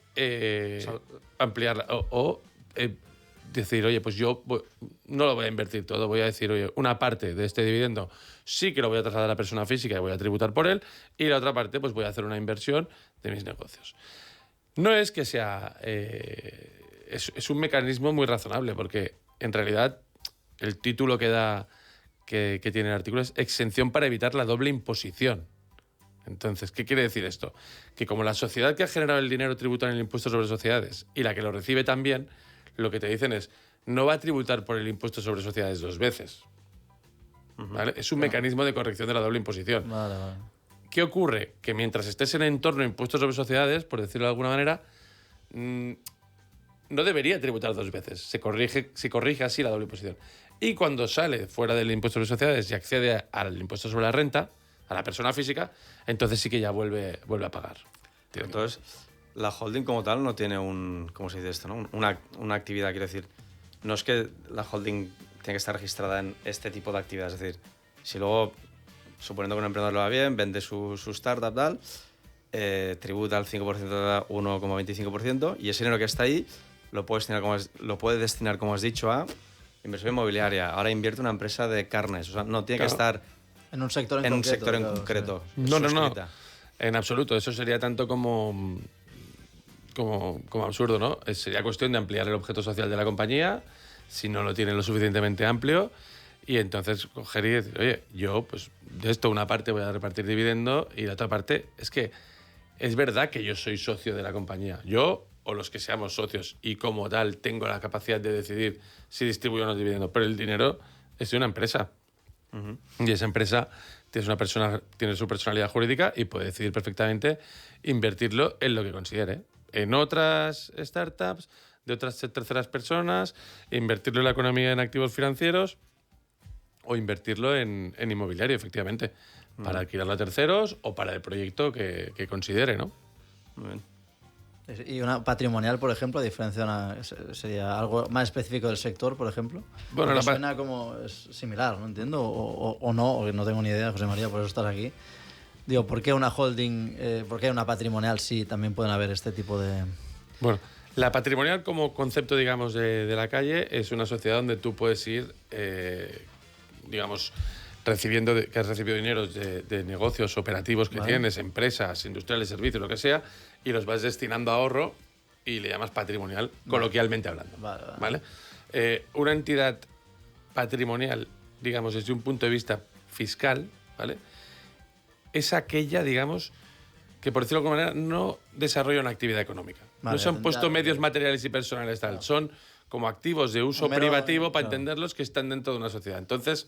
ampliarla. O decir, oye, pues yo no lo voy a invertir todo. Voy a decir, oye, una parte de este dividendo sí que lo voy a trasladar a la persona física y voy a tributar por él. Y la otra parte, pues voy a hacer una inversión de mis negocios. No es que sea... es un mecanismo muy razonable, porque en realidad el título que tiene el artículo es exención para evitar la doble imposición. Entonces, ¿qué quiere decir esto? Que como la sociedad que ha generado el dinero tributa en el impuesto sobre sociedades y la que lo recibe también, lo que te dicen es no va a tributar por el impuesto sobre sociedades 2 veces. ¿Vale? Es un mecanismo de corrección de la doble imposición. Vale. ¿Qué ocurre? Que mientras estés en el entorno de impuestos sobre sociedades, por decirlo de alguna manera, no debería tributar 2 veces. Se corrige así la doble imposición. Y cuando sale fuera del impuesto sobre sociedades y accede al impuesto sobre la renta, a la persona física, entonces sí que ya vuelve a pagar. Entonces, la holding como tal no tiene ¿cómo se dice esto? ¿No? Una actividad, quiero decir. No es que la holding tiene que estar registrada en este tipo de actividades. Es decir, si luego, suponiendo que un emprendedor lo va bien, vende su startup, tal, tributa al 5%, 1,25%, y ese dinero que está ahí lo puede destinar, como has dicho, a inversión inmobiliaria. Ahora invierte una empresa de carnes. O sea, no tiene que estar en un sector en concreto. No. En absoluto. Eso sería tanto como absurdo, ¿no? Sería cuestión de ampliar el objeto social de la compañía, si no lo tiene lo suficientemente amplio, y entonces coger y decir, oye, yo pues de esto una parte voy a repartir dividendo y la otra parte es que es verdad que yo soy socio de la compañía. Yo o los que seamos socios y como tal tengo la capacidad de decidir si distribuyo o no dividendo, pero el dinero es de una empresa. Y esa empresa tiene su personalidad jurídica y puede decidir perfectamente invertirlo en lo que considere. En otras startups, de otras terceras personas, invertirlo en la economía en activos financieros o invertirlo en inmobiliario, efectivamente, para alquilarlo a terceros o para el proyecto que considere, ¿no? Muy bien. Y una patrimonial, por ejemplo, a diferencia sería algo más específico del sector, por ejemplo. Bueno, suena como es similar, no entiendo, o no tengo ni idea, José María, por eso estás aquí. Digo, ¿por qué una holding, por qué una patrimonial sí también pueden haber este tipo de...? Bueno, la patrimonial como concepto, digamos, de la calle es una sociedad donde tú puedes ir, digamos, que has recibido dinero de negocios operativos que tienes, empresas, industriales, servicios, lo que sea, y los vas destinando a ahorro y le llamas patrimonial, coloquialmente hablando. ¿Vale? Una entidad patrimonial, digamos, desde un punto de vista fiscal, ¿vale?, es aquella, digamos, que por decirlo de alguna manera no desarrolla una actividad económica. No se han puesto medios materiales y personales tal. Son como activos de uso privativo, para entenderlos, que están dentro de una sociedad. Entonces,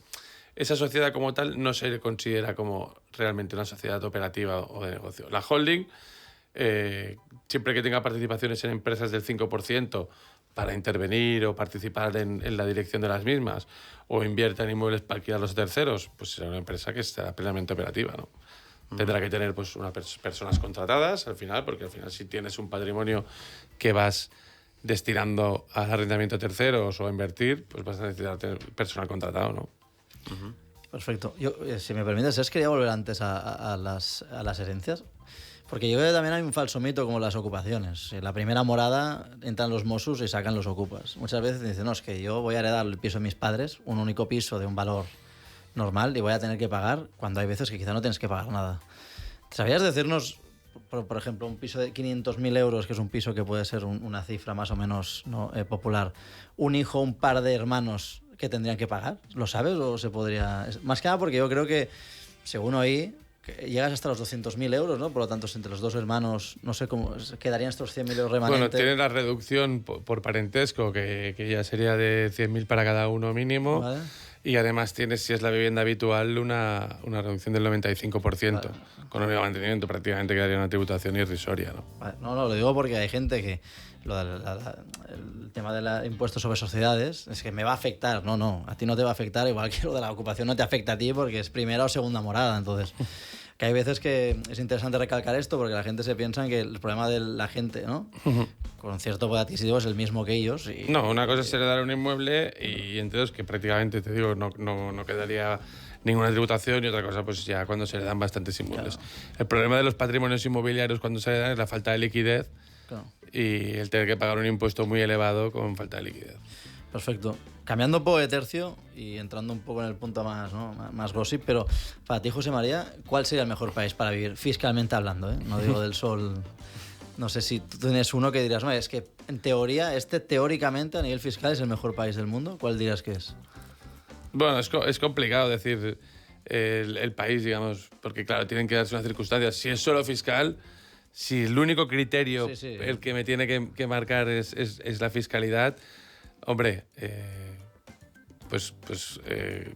esa sociedad como tal no se considera como realmente una sociedad operativa o de negocio. La holding, siempre que tenga participaciones en empresas del 5% para intervenir o participar en la dirección de las mismas, o invierta en inmuebles para alquilarlos a terceros, pues será una empresa que estará plenamente operativa, ¿no? Tendrá que tener pues unas personas contratadas al final, porque al final si tienes un patrimonio que vas destinando al arrendamiento a terceros o a invertir, pues vas a necesitar tener personal contratado, ¿no? Perfecto. Yo, si me permites, quería volver antes a las herencias. Porque yo creo que también hay un falso mito como las ocupaciones. En la primera morada entran los Mossos y sacan los ocupas. Muchas veces dicen, no, es que yo voy a heredar el piso de mis padres, un único piso de un valor normal, y voy a tener que pagar, cuando hay veces que quizá no tienes que pagar nada. ¿Sabrías decirnos, por ejemplo, un piso de 500.000 euros, que es un piso que puede ser una cifra más o menos popular, un hijo, un par de hermanos que tendrían que pagar? ¿Lo sabes o se podría...? Más que nada porque yo creo que, según oí, que llegas hasta los 200.000 euros, ¿no? Por lo tanto, entre los dos hermanos, no sé cómo quedarían estos 100.000 euros remanentes. Bueno, tiene la reducción por parentesco, que ya sería de 100.000 para cada uno mínimo. ¿Vale? Y además tienes, si es la vivienda habitual, una reducción del 95%. Vale. Con el mantenimiento prácticamente quedaría una tributación irrisoria, ¿no? Vale. No, lo digo porque hay gente que el tema del impuesto sobre sociedades es que me va a afectar. No, a ti no te va a afectar, igual que lo de la ocupación no te afecta a ti porque es primera o segunda morada. Entonces, Que hay veces que es interesante recalcar esto porque la gente se piensa que el problema de la gente, ¿no? Con cierto poder adquisitivo es el mismo que ellos. No, una cosa es heredar un inmueble y entonces que prácticamente, te digo, no quedaría ninguna tributación, y otra cosa pues ya cuando se heredan bastantes inmuebles. Claro. El problema de los patrimonios inmobiliarios cuando se heredan es la falta de liquidez, claro, y el tener que pagar un impuesto muy elevado con falta de liquidez. Perfecto. Cambiando un poco de tercio y entrando un poco en el punto más, ¿no?, más gossip, pero para ti, José María, ¿cuál sería el mejor país para vivir, fiscalmente hablando? No digo del sol. No sé si tú tienes uno que dirás, no, es que en teoría, teóricamente a nivel fiscal es el mejor país del mundo. ¿Cuál dirías que es? Bueno, es complicado decir el país, digamos, porque claro, tienen que darse unas circunstancias. Si es solo fiscal, si el único criterio, el que me tiene que marcar es la fiscalidad, hombre,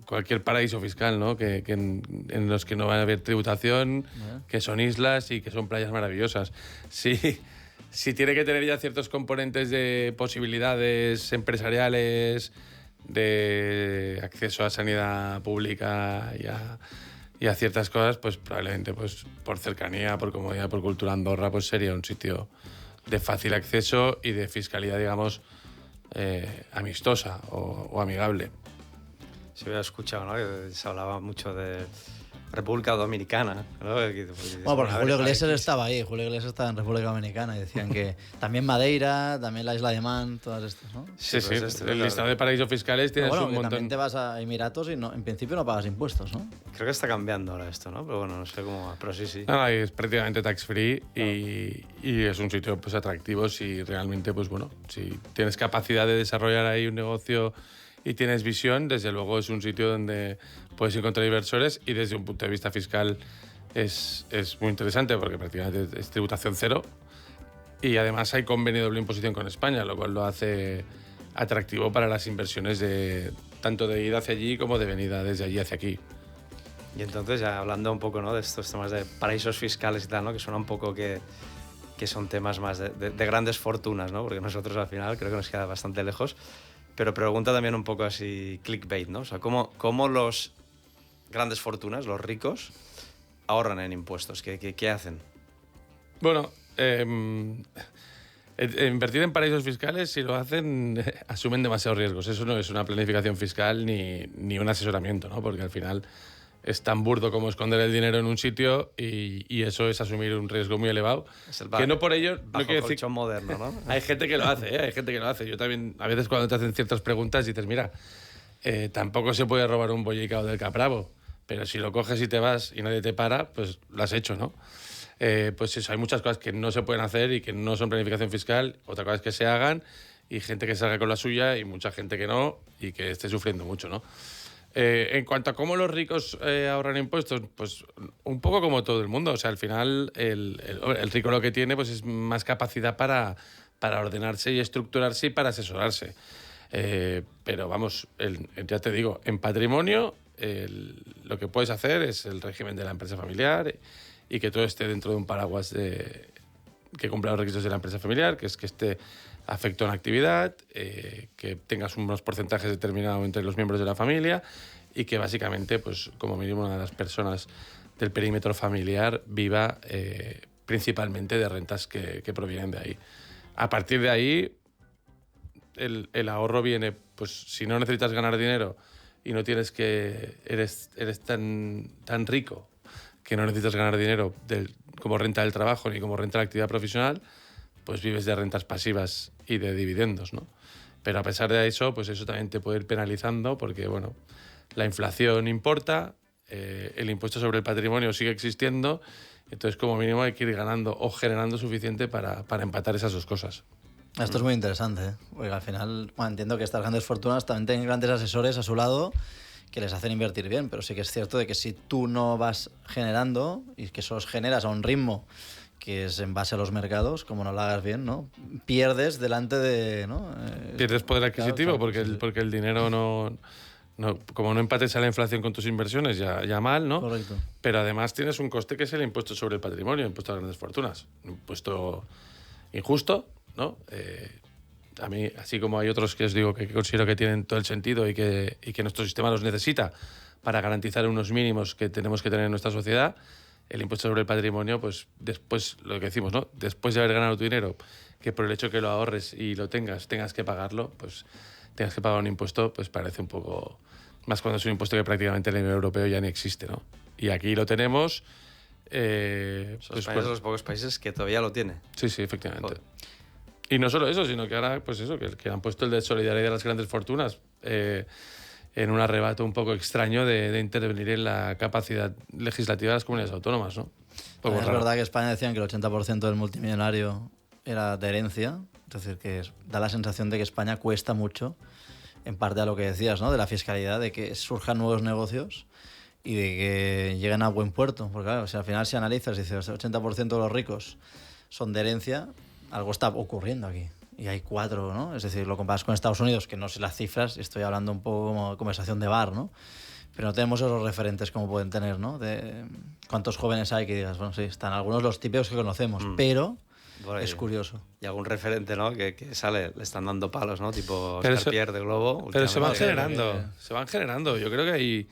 cualquier paraíso fiscal, ¿no? En los que no va a haber tributación, que son islas y que son playas maravillosas. Si tiene que tener ya ciertos componentes de posibilidades empresariales, de acceso a sanidad pública y a ciertas cosas, pues probablemente pues, por cercanía, por comodidad, por cultura, Andorra pues sería un sitio de fácil acceso y de fiscalidad, digamos, amistosa o amigable. Se había escuchado, ¿no?, que se hablaba mucho de República Dominicana, ¿no? Bueno, porque Julio Iglesias estaba ahí, Julio Iglesias estaba en República Dominicana y decían que también Madeira, también la isla de Man, todas estas, ¿no? Sí, el listado de paraísos fiscales tienes un montón. También te vas a Emiratos y en principio no pagas impuestos, ¿no? Creo que está cambiando ahora esto, ¿no? Pero bueno, no sé cómo va, pero sí. No, es prácticamente tax free, claro, y es un sitio pues atractivo si realmente, pues bueno, si tienes capacidad de desarrollar ahí un negocio y tienes visión, desde luego es un sitio donde puedes encontrar inversores y desde un punto de vista fiscal es muy interesante porque prácticamente es tributación cero y además hay convenio de doble imposición con España, lo cual lo hace atractivo para las inversiones tanto de ida hacia allí como de venida desde allí hacia aquí. Y entonces, ya hablando un poco, ¿no?, de estos temas de paraísos fiscales y tal, ¿no?, que suena un poco que son temas más de grandes fortunas, ¿no?, porque nosotros al final creo que nos queda bastante lejos. Pero pregunta también un poco así clickbait, ¿no? O sea, ¿cómo los grandes fortunas, los ricos, ahorran en impuestos? ¿Qué hacen? Bueno, invertir en paraísos fiscales, si lo hacen, asumen demasiados riesgos. Eso no es una planificación fiscal ni un asesoramiento, ¿no? Porque al final es tan burdo como esconder el dinero en un sitio y eso es asumir un riesgo muy elevado. Que no por ello no quiere decir moderno, ¿no? Hay gente que lo hace, hay gente que lo hace. Yo también, a veces cuando te hacen ciertas preguntas dices, mira, tampoco se puede robar un bollicao del Capravo, pero si lo coges y te vas y nadie te para, pues lo has hecho, ¿no? Pues eso, hay muchas cosas que no se pueden hacer y que no son planificación fiscal. Otra cosa es que se hagan y gente que salga con la suya y mucha gente que no y que esté sufriendo mucho, ¿no? En cuanto a cómo los ricos ahorran impuestos, pues un poco como todo el mundo. O sea, al final el rico lo que tiene pues es más capacidad para ordenarse y estructurarse y para asesorarse. Pero vamos, ya te digo, en patrimonio lo que puedes hacer es el régimen de la empresa familiar y que todo esté dentro de un paraguas que cumpla los requisitos de la empresa familiar, que es que esté afecto a una actividad, que tengas unos porcentajes determinados entre los miembros de la familia y que básicamente, pues como mínimo, una de las personas del perímetro familiar viva principalmente de rentas que provienen de ahí. A partir de ahí, el ahorro viene, pues si no necesitas ganar dinero y no tienes eres tan rico que no necesitas ganar dinero como renta del trabajo ni como renta de la actividad profesional, pues vives de rentas pasivas y de dividendos, ¿no? Pero a pesar de eso, pues eso también te puede ir penalizando porque, bueno, la inflación importa, el impuesto sobre el patrimonio sigue existiendo, entonces como mínimo hay que ir ganando o generando suficiente para empatar esas dos cosas. Esto es muy interesante, porque al final entiendo que estas grandes fortunas también tienen grandes asesores a su lado que les hacen invertir bien, pero sí que es cierto de que si tú no vas generando y que solo generas a un ritmo que es en base a los mercados, como no lo hagas bien, ¿no?, pierdes delante de, ¿no? Pierdes poder adquisitivo, claro, porque el dinero no, como no empates a la inflación con tus inversiones, ya mal, ¿no? Correcto. Pero además tienes un coste que es el impuesto sobre el patrimonio, el impuesto a las grandes fortunas. Un impuesto injusto, ¿no? A mí, así como hay otros que os digo que considero que tienen todo el sentido y que nuestro sistema los necesita para garantizar unos mínimos que tenemos que tener en nuestra sociedad, el impuesto sobre el patrimonio, pues después, lo que decimos, ¿no? Después de haber ganado tu dinero, que por el hecho que lo ahorres y lo tengas que pagarlo, pues tengas que pagar un impuesto, pues parece un poco... Más cuando es un impuesto que prácticamente en el nivel europeo ya ni existe, ¿no? Y aquí lo tenemos... España es de los pocos países que todavía lo tiene. Sí, efectivamente. Joder. Y no solo eso, sino que ahora, pues eso, que han puesto el de solidaridad de las grandes fortunas en un arrebato un poco extraño de intervenir en la capacidad legislativa de las comunidades autónomas, ¿no? Poco Es raro. verdad que España decían que el 80% del multimillonario era de herencia, es decir, que da la sensación de que España cuesta mucho, en parte a lo que decías, ¿no? De la fiscalidad, de que surjan nuevos negocios y de que lleguen a buen puerto. Porque claro, si al final si analizas y dices el 80% de los ricos son de herencia, algo está ocurriendo aquí. Y hay 4, ¿no? Es decir, lo comparas con Estados Unidos, que no sé las cifras, estoy hablando un poco como conversación de bar, ¿no? Pero no tenemos esos referentes como pueden tener, ¿no? De cuántos jóvenes hay que digas, bueno, sí, están algunos los típicos que conocemos, pero Por ahí. es curioso. Y algún referente, ¿no? Que sale, le están dando palos, ¿no? Tipo Pero Oscar Pierre de Globo. Pero se van últimamente. generando. Yo creo que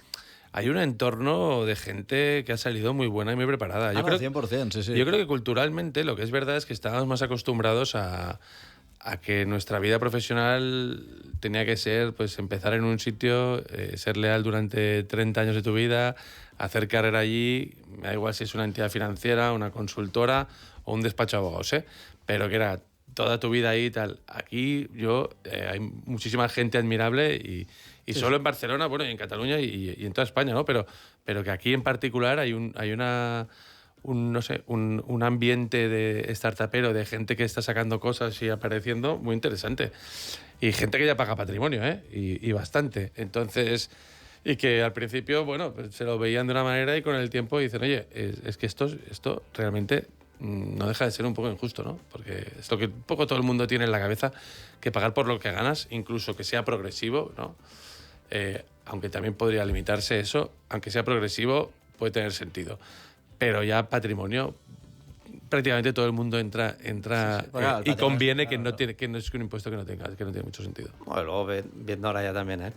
hay un entorno de gente que ha salido muy buena y muy preparada. Yo, No, creo, 100%, sí. yo creo que culturalmente lo que es verdad es que estábamos más acostumbrados a que nuestra vida profesional tenía que ser pues empezar en un sitio, ser leal durante 30 años de tu vida, hacer carrera allí, me da igual si es una entidad financiera, una consultora o un despacho de abogados, pero que era toda tu vida ahí y tal. Aquí hay muchísima gente admirable y solo en Barcelona, bueno, y en Cataluña y en toda España, ¿no? Pero que aquí en particular hay un ambiente de startupero, de gente que está sacando cosas y apareciendo muy interesante. Y gente que ya paga patrimonio, y bastante. Entonces, y que al principio, bueno, pues se lo veían de una manera y con el tiempo dicen, oye, es que esto realmente no deja de ser un poco injusto, ¿no? Porque es lo que un poco todo el mundo tiene en la cabeza, que pagar por lo que ganas, incluso que sea progresivo, ¿no? Aunque también podría limitarse eso, aunque sea progresivo, puede tener sentido. Pero ya patrimonio, prácticamente todo el mundo entra Bueno, y conviene claro, que no es un impuesto que no tiene mucho sentido. Bueno, luego viendo ahora ya también,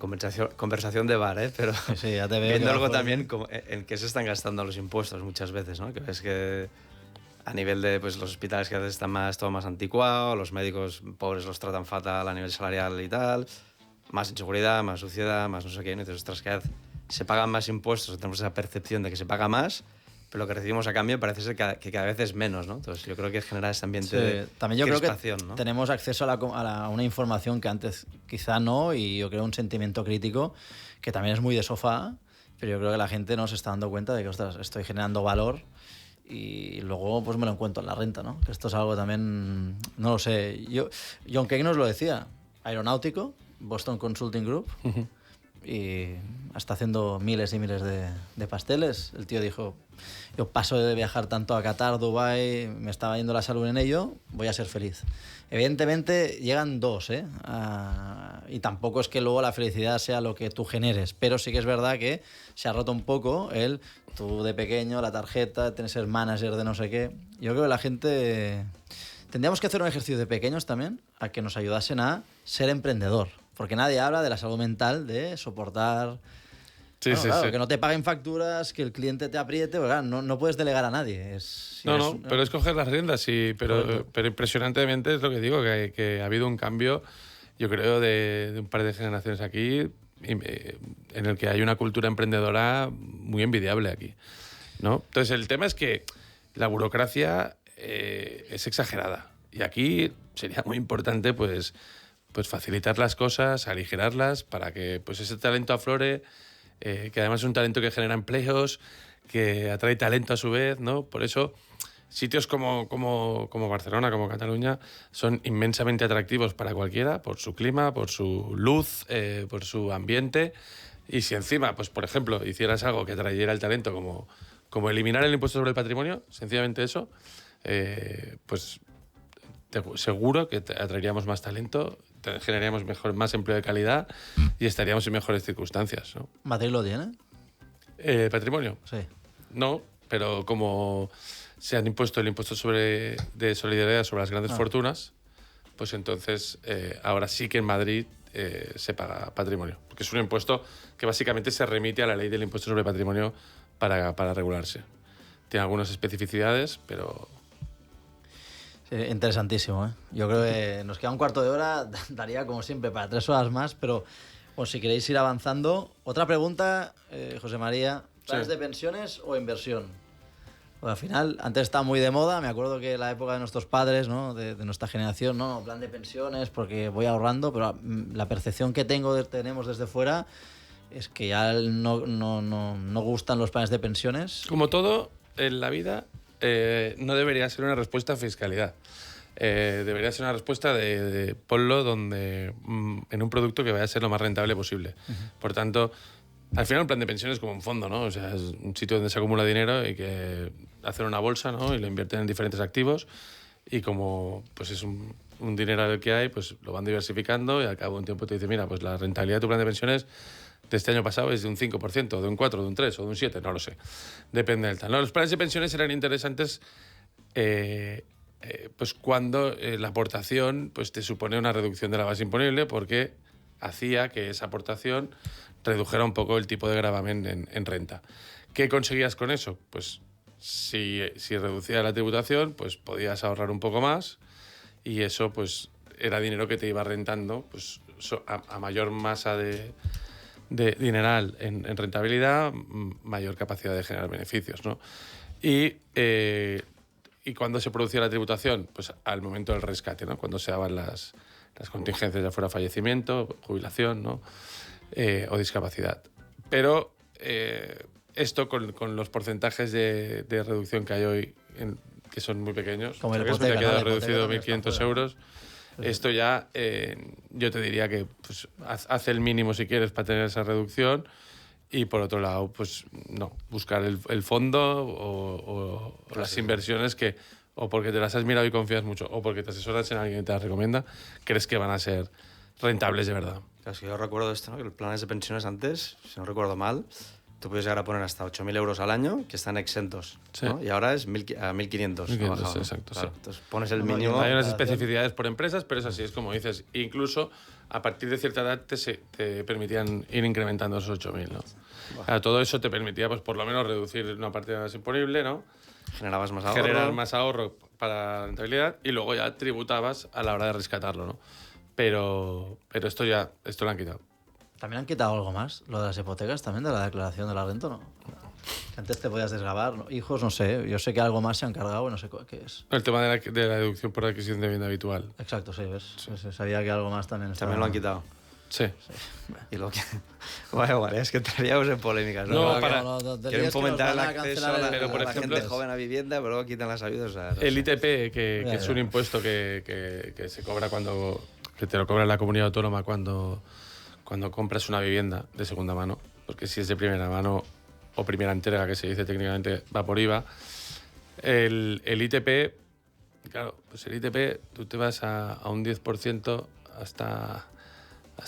conversación de bar, pero Sí, ya te veo viendo que algo bajo también como en qué se están gastando los impuestos muchas veces, ¿no? Que ves que a nivel de pues, los hospitales que a veces están todo más anticuado, los médicos pobres los tratan fatal a nivel salarial y tal, más inseguridad, más suciedad, más no sé qué, ¿no? Entonces, ostras, cada vez se pagan más impuestos, tenemos esa percepción de que se paga más, pero lo que recibimos a cambio parece ser que cada vez es menos, ¿no? Entonces yo creo que genera ese ambiente de también yo creo que crispación, ¿no? tenemos acceso a una información que antes quizá no, y yo creo un sentimiento crítico que también es muy de sofá, pero yo creo que la gente no se está dando cuenta de que, ostras, estoy generando valor y luego pues me lo encuentro en la renta, ¿no? Que esto es algo también, no lo sé. John Cage nos lo decía, aeronáutico, Boston Consulting Group, y está haciendo miles y miles de pasteles. El tío dijo, yo paso de viajar tanto a Qatar, Dubái, me estaba yendo la salud en ello, voy a ser feliz. Evidentemente llegan 2, y tampoco es que luego la felicidad sea lo que tú generes, pero sí que es verdad que se ha roto un poco tú de pequeño, la tarjeta, tienes que ser manager de no sé qué. Yo creo que la gente... Tendríamos que hacer un ejercicio de pequeños también, a que nos ayudasen a ser emprendedor. Porque nadie habla de la salud mental, de soportar... Sí, claro, que no te paguen facturas, que el cliente te apriete, porque, claro, no puedes delegar a nadie. Pero es coger las riendas, sí, pero impresionantemente es lo que digo, que ha habido un cambio, yo creo, de un par de generaciones aquí, en el que hay una cultura emprendedora muy envidiable aquí, ¿no? Entonces el tema es que la burocracia es exagerada y aquí sería muy importante pues facilitar las cosas, aligerarlas para que pues ese talento aflore, que además es un talento que genera empleos, que atrae talento a su vez, ¿no? Por eso sitios como Barcelona, como Cataluña, son inmensamente atractivos para cualquiera, por su clima, por su luz, por su ambiente. Y si encima, pues por ejemplo, hicieras algo que atrayera el talento, como eliminar el impuesto sobre el patrimonio, sencillamente eso, pues seguro que atraeríamos más talento, generaríamos más empleo de calidad y estaríamos en mejores circunstancias, ¿no? ¿Madrid lo tiene? ¿Patrimonio? Sí. No, pero como se han impuesto el impuesto de solidaridad sobre las grandes fortunas, pues entonces ahora sí que en Madrid se paga patrimonio, porque es un impuesto que básicamente se remite a la ley del impuesto sobre patrimonio para regularse. tiene algunas especificidades, pero... Sí, interesantísimo, ¿eh? Yo creo que nos queda un cuarto de hora, daría como siempre para 3 horas más, pero bueno, si queréis ir avanzando. Otra pregunta, José María, ¿planes de pensiones o inversión? Pues al final, antes estaba muy de moda, me acuerdo que en la época de nuestros padres, ¿no? de nuestra generación, no, plan de pensiones porque voy ahorrando, pero la percepción que tenemos desde fuera es que ya no gustan los planes de pensiones. Como todo en la vida, no debería ser una respuesta a fiscalidad. Debería ser una respuesta de ponlo donde, en un producto que vaya a ser lo más rentable posible. Por tanto, al final un plan de pensiones es como un fondo, ¿no? O sea, es un sitio donde se acumula dinero y que hacen una bolsa, ¿no? Y lo invierten en diferentes activos y como pues es un dinero el que hay, pues lo van diversificando y al cabo de un tiempo te dice, mira, pues la rentabilidad de tu plan de pensiones de este año pasado es de un 5%, de un 4%, de un 3% o de un 7%, no lo sé. Depende del tal. No, los planes de pensiones eran interesantes pues cuando la aportación pues te supone una reducción de la base imponible porque hacía que esa aportación redujera un poco el tipo de gravamen en renta. ¿Qué conseguías con eso? Pues si reducía la tributación, pues podías ahorrar un poco más y eso pues era dinero que te iba rentando pues, a mayor masa de dineral en rentabilidad, mayor capacidad de generar beneficios, ¿no? Y cuando se producía la tributación, pues al momento del rescate, ¿no? Cuando se daban las contingencias, ya fuera fallecimiento, jubilación, ¿no? O discapacidad. Pero esto con los porcentajes de reducción que hay hoy, que son muy pequeños, como el que hipoteca, ha quedado ¿no? reducido 1.500 euros, esto ya yo te diría que pues, haz el mínimo si quieres para tener esa reducción y por otro lado, pues no, buscar el fondo o las inversiones que o porque te las has mirado y confías mucho o porque te asesoras en alguien que te las recomienda, crees que van a ser rentables de verdad. Claro, es que yo recuerdo esto, ¿no? Que los planes de pensiones antes, si no recuerdo mal, tú puedes llegar a poner hasta 8.000 euros al año que están exentos, Sí. ¿no? Y ahora es a 1.500. 1.500, exacto, Claro, sí. entonces pones el mínimo. Hay unas especificidades por empresas, pero es así, es como dices. Incluso a partir de cierta edad te permitían ir incrementando esos 8.000, ¿no? Claro, todo eso te permitía, pues por lo menos, reducir una partida más imponible, ¿no? Generabas más ahorro. Generar más ahorro para la rentabilidad y luego ya tributabas a la hora de rescatarlo, ¿no? Pero esto lo han quitado. ¿También han quitado algo más? ¿Lo de las hipotecas también, de la declaración de la renta, no? Que antes te podías desgravar, ¿no? Hijos, no sé. Yo sé que algo más se han cargado y no sé qué es. El tema de la deducción por adquisición de vivienda habitual. Exacto, sí, ¿ves? Sí. Sabía que algo más también estaba... También lo han quitado. Sí. Y lo que... Bueno, es que entraríamos en polémicas, ¿no? No, para... Quieren fomentar el acceso a pero, por la ejemplo, gente joven a vivienda, pero luego quitan las ayudas. O sea, no el sé. ITP, que es un impuesto que se cobra que te lo cobra la comunidad autónoma cuando compras una vivienda de segunda mano, porque si es de primera mano o primera entrega, que se dice técnicamente, va por IVA. El ITP, claro, pues el ITP tú te vas a un 10% hasta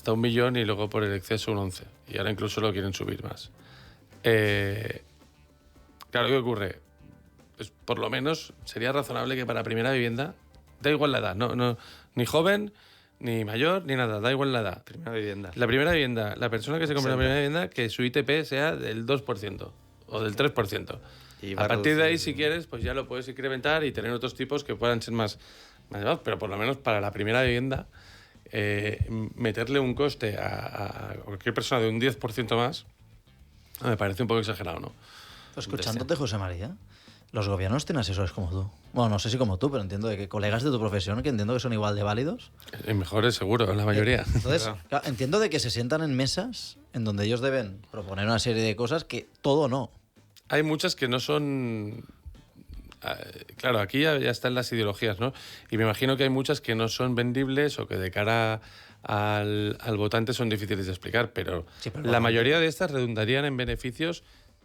1 millón y luego por el exceso un 11%. Y ahora incluso lo quieren subir más. Claro, ¿qué ocurre? Pues por lo menos sería razonable que para primera vivienda, da igual la edad, no, ni joven, ni mayor, ni nada, da igual la edad. Primera vivienda. La primera vivienda, la persona que se compra la primera vivienda, que su ITP sea del 2% o del 3%. Y A partir de ahí, si quieres, pues ya lo puedes incrementar y tener otros tipos que puedan ser más elevados, pero por lo menos para la primera vivienda, meterle un coste a cualquier persona de un 10% más, me parece un poco exagerado, ¿no? Escuchándote, José María, los gobiernos tienen asesores como tú. Bueno, no sé si como tú, pero entiendo de que colegas de tu profesión que entiendo que son igual de válidos. Mejores, seguro, la mayoría. Entonces, claro, entiendo de que se sientan en mesas en donde ellos deben proponer una serie de cosas que todo no. Hay muchas que no son... Claro, aquí ya están las ideologías, ¿no? Y me imagino que hay muchas que no son vendibles o que de cara al votante son difíciles de explicar, pero la mayoría de estas redundarían en beneficios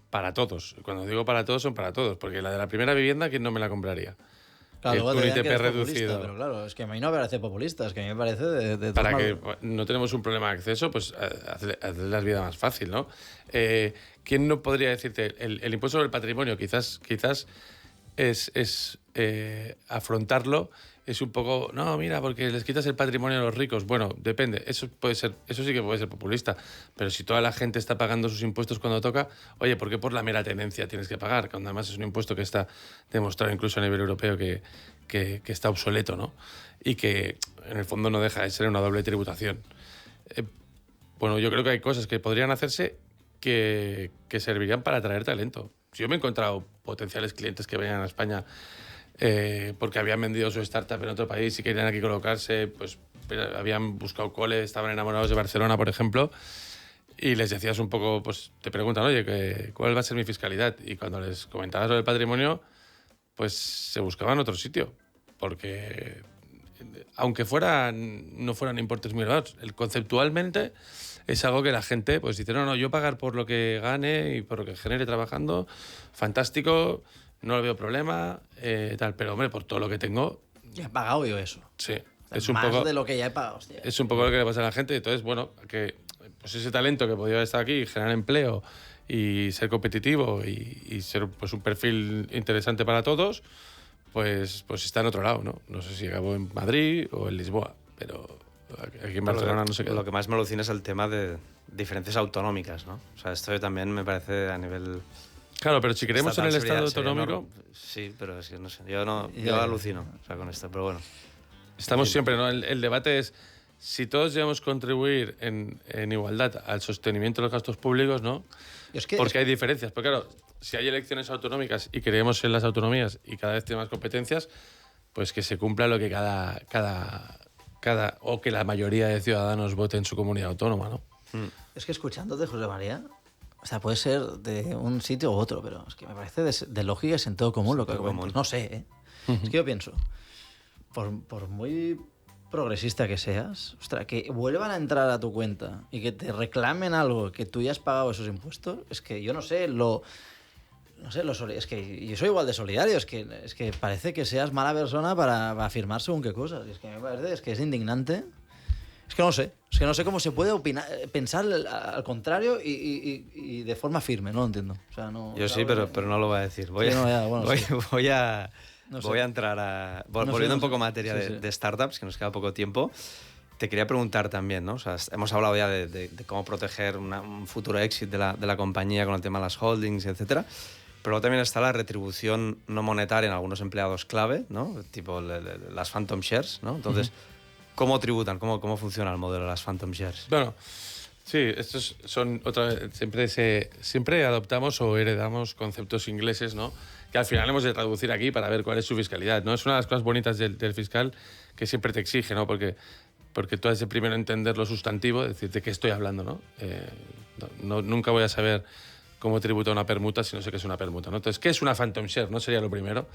para todos. Cuando digo para todos, son para todos, porque la de la primera vivienda, ¿quién no me la compraría? Claro, luego un te dirán ITP que eres reducido. populista, pero claro, es que a mí no me parece populista, es que a mí me parece de Para todos que no tenemos un problema de acceso, pues hacer la vida más fácil, ¿no? ¿Quién no podría decirte? El impuesto sobre el patrimonio quizás es afrontarlo es un poco, no, mira, porque les quitas el patrimonio a los ricos. Bueno, depende, eso sí que puede ser populista, pero si toda la gente está pagando sus impuestos cuando toca, oye, ¿por qué por la mera tenencia tienes que pagar? Cuando además es un impuesto que está demostrado incluso a nivel europeo que está obsoleto, ¿no? Y que en el fondo no deja de ser una doble tributación. Bueno, yo creo que hay cosas que podrían hacerse que servirían para atraer talento. Yo me he encontrado potenciales clientes que venían a España porque habían vendido su startup en otro país y querían aquí colocarse, pues habían buscado cole, estaban enamorados de Barcelona, por ejemplo, y les decías un poco, pues te preguntan, oye, ¿cuál va a ser mi fiscalidad? Y cuando les comentabas sobre el patrimonio, pues se buscaban otro sitio, porque aunque no fueran importes muy elevados, conceptualmente es algo que la gente pues dice, no, yo pagar por lo que gane y por lo que genere trabajando, fantástico, no le veo problema, tal, pero hombre, por todo lo que tengo... Ya he pagado yo eso. Sí. O sea, Es un más poco, de lo que ya he pagado, hostia. es un poco lo que le pasa a la gente. Entonces, bueno, que pues ese talento que podía estar aquí, generar empleo y ser competitivo y ser pues un perfil interesante para todos, pues está en otro lado, ¿no? No sé si acabó en Madrid o en Lisboa, pero aquí en Barcelona no sé qué. Lo que más me alucina es el tema de diferencias autonómicas, ¿no? O sea, esto también me parece a nivel... Claro, pero si queremos en el estatal Estado autonómico... Sí, pero es que no sé, yo alucino, o sea, con esto, pero bueno. Estamos siempre, ¿no? El debate es si todos debemos contribuir en igualdad al sostenimiento de los gastos públicos, ¿no? Porque hay diferencias. Porque claro, si hay elecciones autonómicas y creemos en las autonomías y cada vez tiene más competencias, pues que se cumpla lo que o que la mayoría de ciudadanos voten en su comunidad autónoma, ¿no? Es que escuchándote, José María, o sea, puede ser de un sitio u otro, pero es que me parece de lógica y sentido común lo que comentas. No sé, ¿eh? Es que yo pienso, por muy progresista que seas, ostras, que vuelvan a entrar a tu cuenta y que te reclamen algo que tú ya has pagado esos impuestos, es que yo no sé, es que yo soy igual de solidario, es que parece que seas mala persona para afirmar según qué cosas. Es que me parece, es que es indignante. Es que no sé cómo se puede pensar al contrario y de forma firme, no lo entiendo. O sea, no, yo sí, pero no lo voy a decir. Voy a entrar a... Volviendo un poco a materia de startups, que nos queda poco tiempo, te quería preguntar también, ¿no? O sea, hemos hablado ya de cómo proteger un futuro éxito de la compañía con el tema de las holdings, etcétera. Pero también está la retribución no monetaria en algunos empleados clave, ¿no? Tipo las phantom shares, ¿no? Entonces, ¿cómo tributan? ¿Cómo funciona el modelo de las phantom shares? Bueno, sí, estos son otra vez, siempre adoptamos o heredamos conceptos ingleses, ¿no? Que al final hemos de traducir aquí para ver cuál es su fiscalidad, ¿no? Es una de las cosas bonitas del fiscal que siempre te exige, ¿no? Porque tú has de primero entender lo sustantivo, es decir, de qué estoy hablando, ¿no? Nunca voy a saber cómo tributa una permuta si no sé qué es una permuta, ¿no? Entonces, ¿qué es una phantom share? No sería lo primero.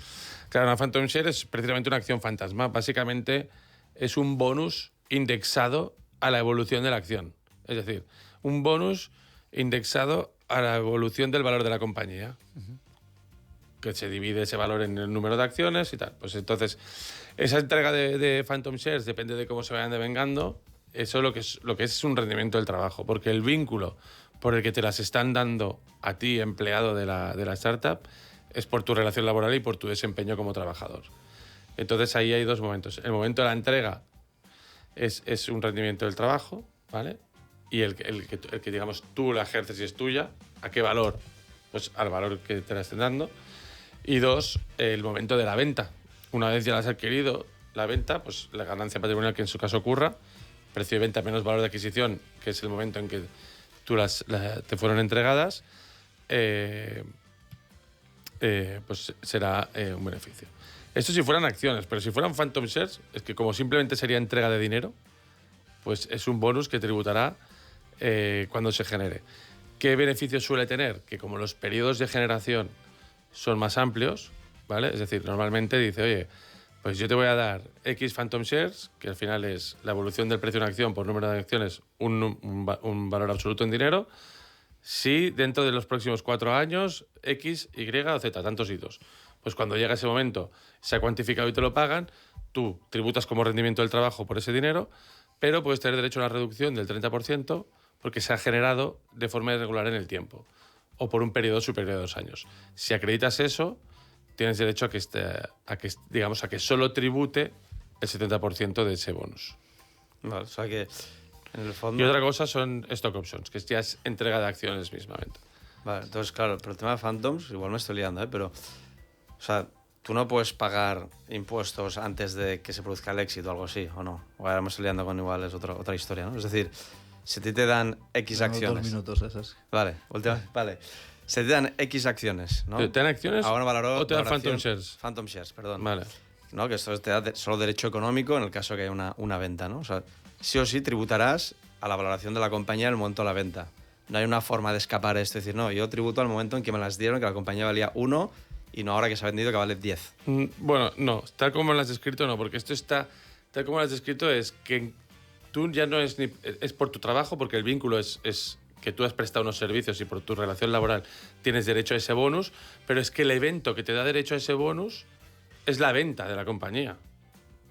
Claro, una phantom share es precisamente una acción fantasma. Básicamente es un bonus indexado a la evolución de la acción. Es decir, un bonus indexado a la evolución del valor de la compañía. Que se divide ese valor en el número de acciones y tal. Pues entonces, esa entrega de phantom shares depende de cómo se vayan devengando. Eso lo que es un rendimiento del trabajo. Porque el vínculo por el que te las están dando a ti, empleado de la startup, es por tu relación laboral y por tu desempeño como trabajador. Entonces ahí hay dos momentos. El momento de la entrega es un rendimiento del trabajo, ¿vale? Y el que digamos tú la ejerces y es tuya, ¿a qué valor? Pues al valor que te la estén dando. Y dos, el momento de la venta. Una vez ya la has adquirido, la venta, pues la ganancia patrimonial que en su caso ocurra, precio de venta menos valor de adquisición, que es el momento en que tú te fueron entregadas, pues será un beneficio. Esto si fueran acciones, pero si fueran phantom shares, es que como simplemente sería entrega de dinero, pues es un bonus que tributará cuando se genere. ¿Qué beneficio suele tener? Que como los periodos de generación son más amplios, ¿vale? Es decir, normalmente dice, oye, pues yo te voy a dar X phantom shares, que al final es la evolución del precio de una acción por número de acciones, un valor absoluto en dinero, si dentro de los próximos 4 años, X, Y o Z, tantos hitos. Pues cuando llega ese momento, se ha cuantificado y te lo pagan, tú tributas como rendimiento del trabajo por ese dinero, pero puedes tener derecho a una reducción del 30% porque se ha generado de forma irregular en el tiempo o por un periodo superior a 2 años. Si acreditas eso, tienes derecho a que solo tribute el 70% de ese bonus. Vale, o sea que en el fondo... Y otra cosa son stock options, que ya es entrega de acciones mismamente. Vale, entonces claro, pero el tema de Phantoms, igual me estoy liando, pero, o sea, tú no puedes pagar impuestos antes de que se produzca el éxito o algo así, ¿o no? O ahora me estoy liando con igual, es otra historia, ¿no? Es decir, si a ti te dan X acciones... 2 minutos esas. Vale, vale. Se te dan X acciones, ¿no? ¿Te dan acciones Ahora o te dan Phantom Shares? Phantom Shares, perdón. Vale. ¿No? Que esto te da solo derecho económico en el caso que haya una venta, ¿no? O sea, sí o sí tributarás a la valoración de la compañía en el momento de la venta. No hay una forma de escapar a esto, es decir, no, yo tributo al momento en que me las dieron, que la compañía valía 1 y no ahora que se ha vendido que vale 10. Bueno, no, tal como lo has descrito, no, porque esto está, tal como lo has descrito, es que tú ya no es es por tu trabajo, porque el vínculo es que tú has prestado unos servicios y por tu relación laboral tienes derecho a ese bonus, pero es que el evento que te da derecho a ese bonus es la venta de la compañía.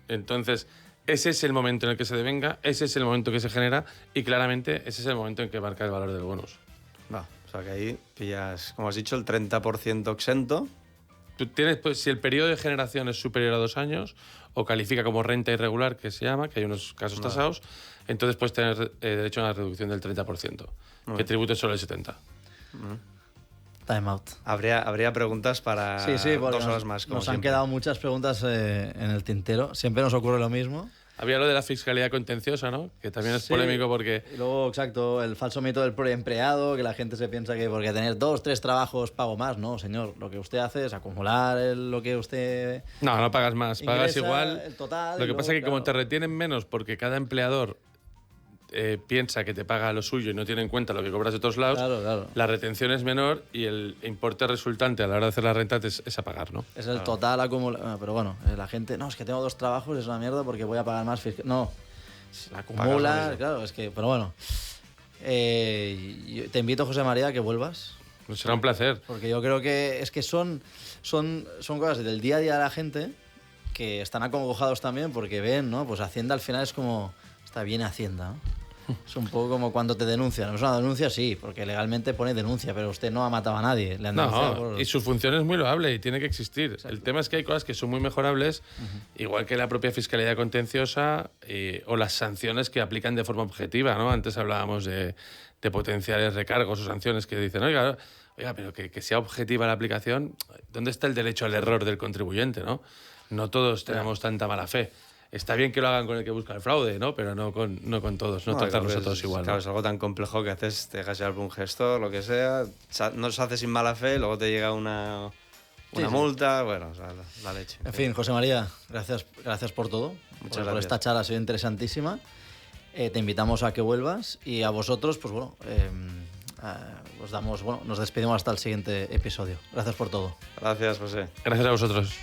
Entonces, ese es el momento en el que se devenga, ese es el momento que se genera y claramente ese es el momento en que marca el valor del bonus. Va, o sea que ahí pillas, como has dicho, el 30% exento. Tú tienes, pues, si el periodo de generación es superior a 2 años o califica como renta irregular, que se llama, que hay unos casos tasados, entonces puedes tener derecho a una reducción del 30%, que tributes solo el 70%. Time out. Habría preguntas para Sí, 2 horas más. Como nos han siempre. quedado muchas preguntas en el tintero. Siempre nos ocurre lo mismo. Había lo de la fiscalidad contenciosa, ¿no? Que también es Sí, polémico porque... Y luego, exacto, el falso mito del empleado, que la gente se piensa que porque tener 2, 3 trabajos pago más. No, señor, lo que usted hace es acumular lo que usted... No pagas más, pagas ingresa, igual. el total, Lo y que pasa es luego, que como te claro. retienen menos porque cada empleador piensa que te paga lo suyo y no tiene en cuenta lo que cobras de otros lados, Claro. la retención es menor y el importe resultante a la hora de hacer la renta es a pagar, ¿no? Es el total acumulado. Pero bueno, la gente, no, es que tengo 2 trabajos, es una mierda porque voy a pagar más fiscal. No, se la acumula, claro, es que, pero bueno. Te invito, José María, a que vuelvas. Pues será un placer. Porque yo creo que es que son cosas del día a día de la gente que están acongojados también porque ven, ¿no? Pues Hacienda al final es como, está bien Hacienda, ¿no? Es un poco como cuando te denuncian. Es una denuncia, sí, porque legalmente pone denuncia, pero usted no ha matado a nadie. Le han denunciado por... Y su función es muy loable y tiene que existir. Exacto. El tema es que hay cosas que son muy mejorables, igual que la propia fiscalidad contenciosa o las sanciones que aplican de forma objetiva, ¿no? Antes hablábamos de potenciales recargos o sanciones que dicen, oiga, pero que sea objetiva la aplicación, ¿dónde está el derecho al error del contribuyente, no? No todos tenemos tanta mala fe. Está bien que lo hagan con el que busca el fraude, ¿no? Pero no con todos, no tratarlos a todos igual. Claro, ¿no? es algo tan complejo que haces, te dejas llevar por un gestor, lo que sea, no se hace sin mala fe, luego te llega una multa, bueno, o sea, la leche. En fin, José María, gracias por todo. Muchas por gracias. Esta charla ha sido interesantísima. Te invitamos a que vuelvas y a vosotros, pues bueno, nos despedimos hasta el siguiente episodio. Gracias por todo. Gracias, José. Gracias a vosotros.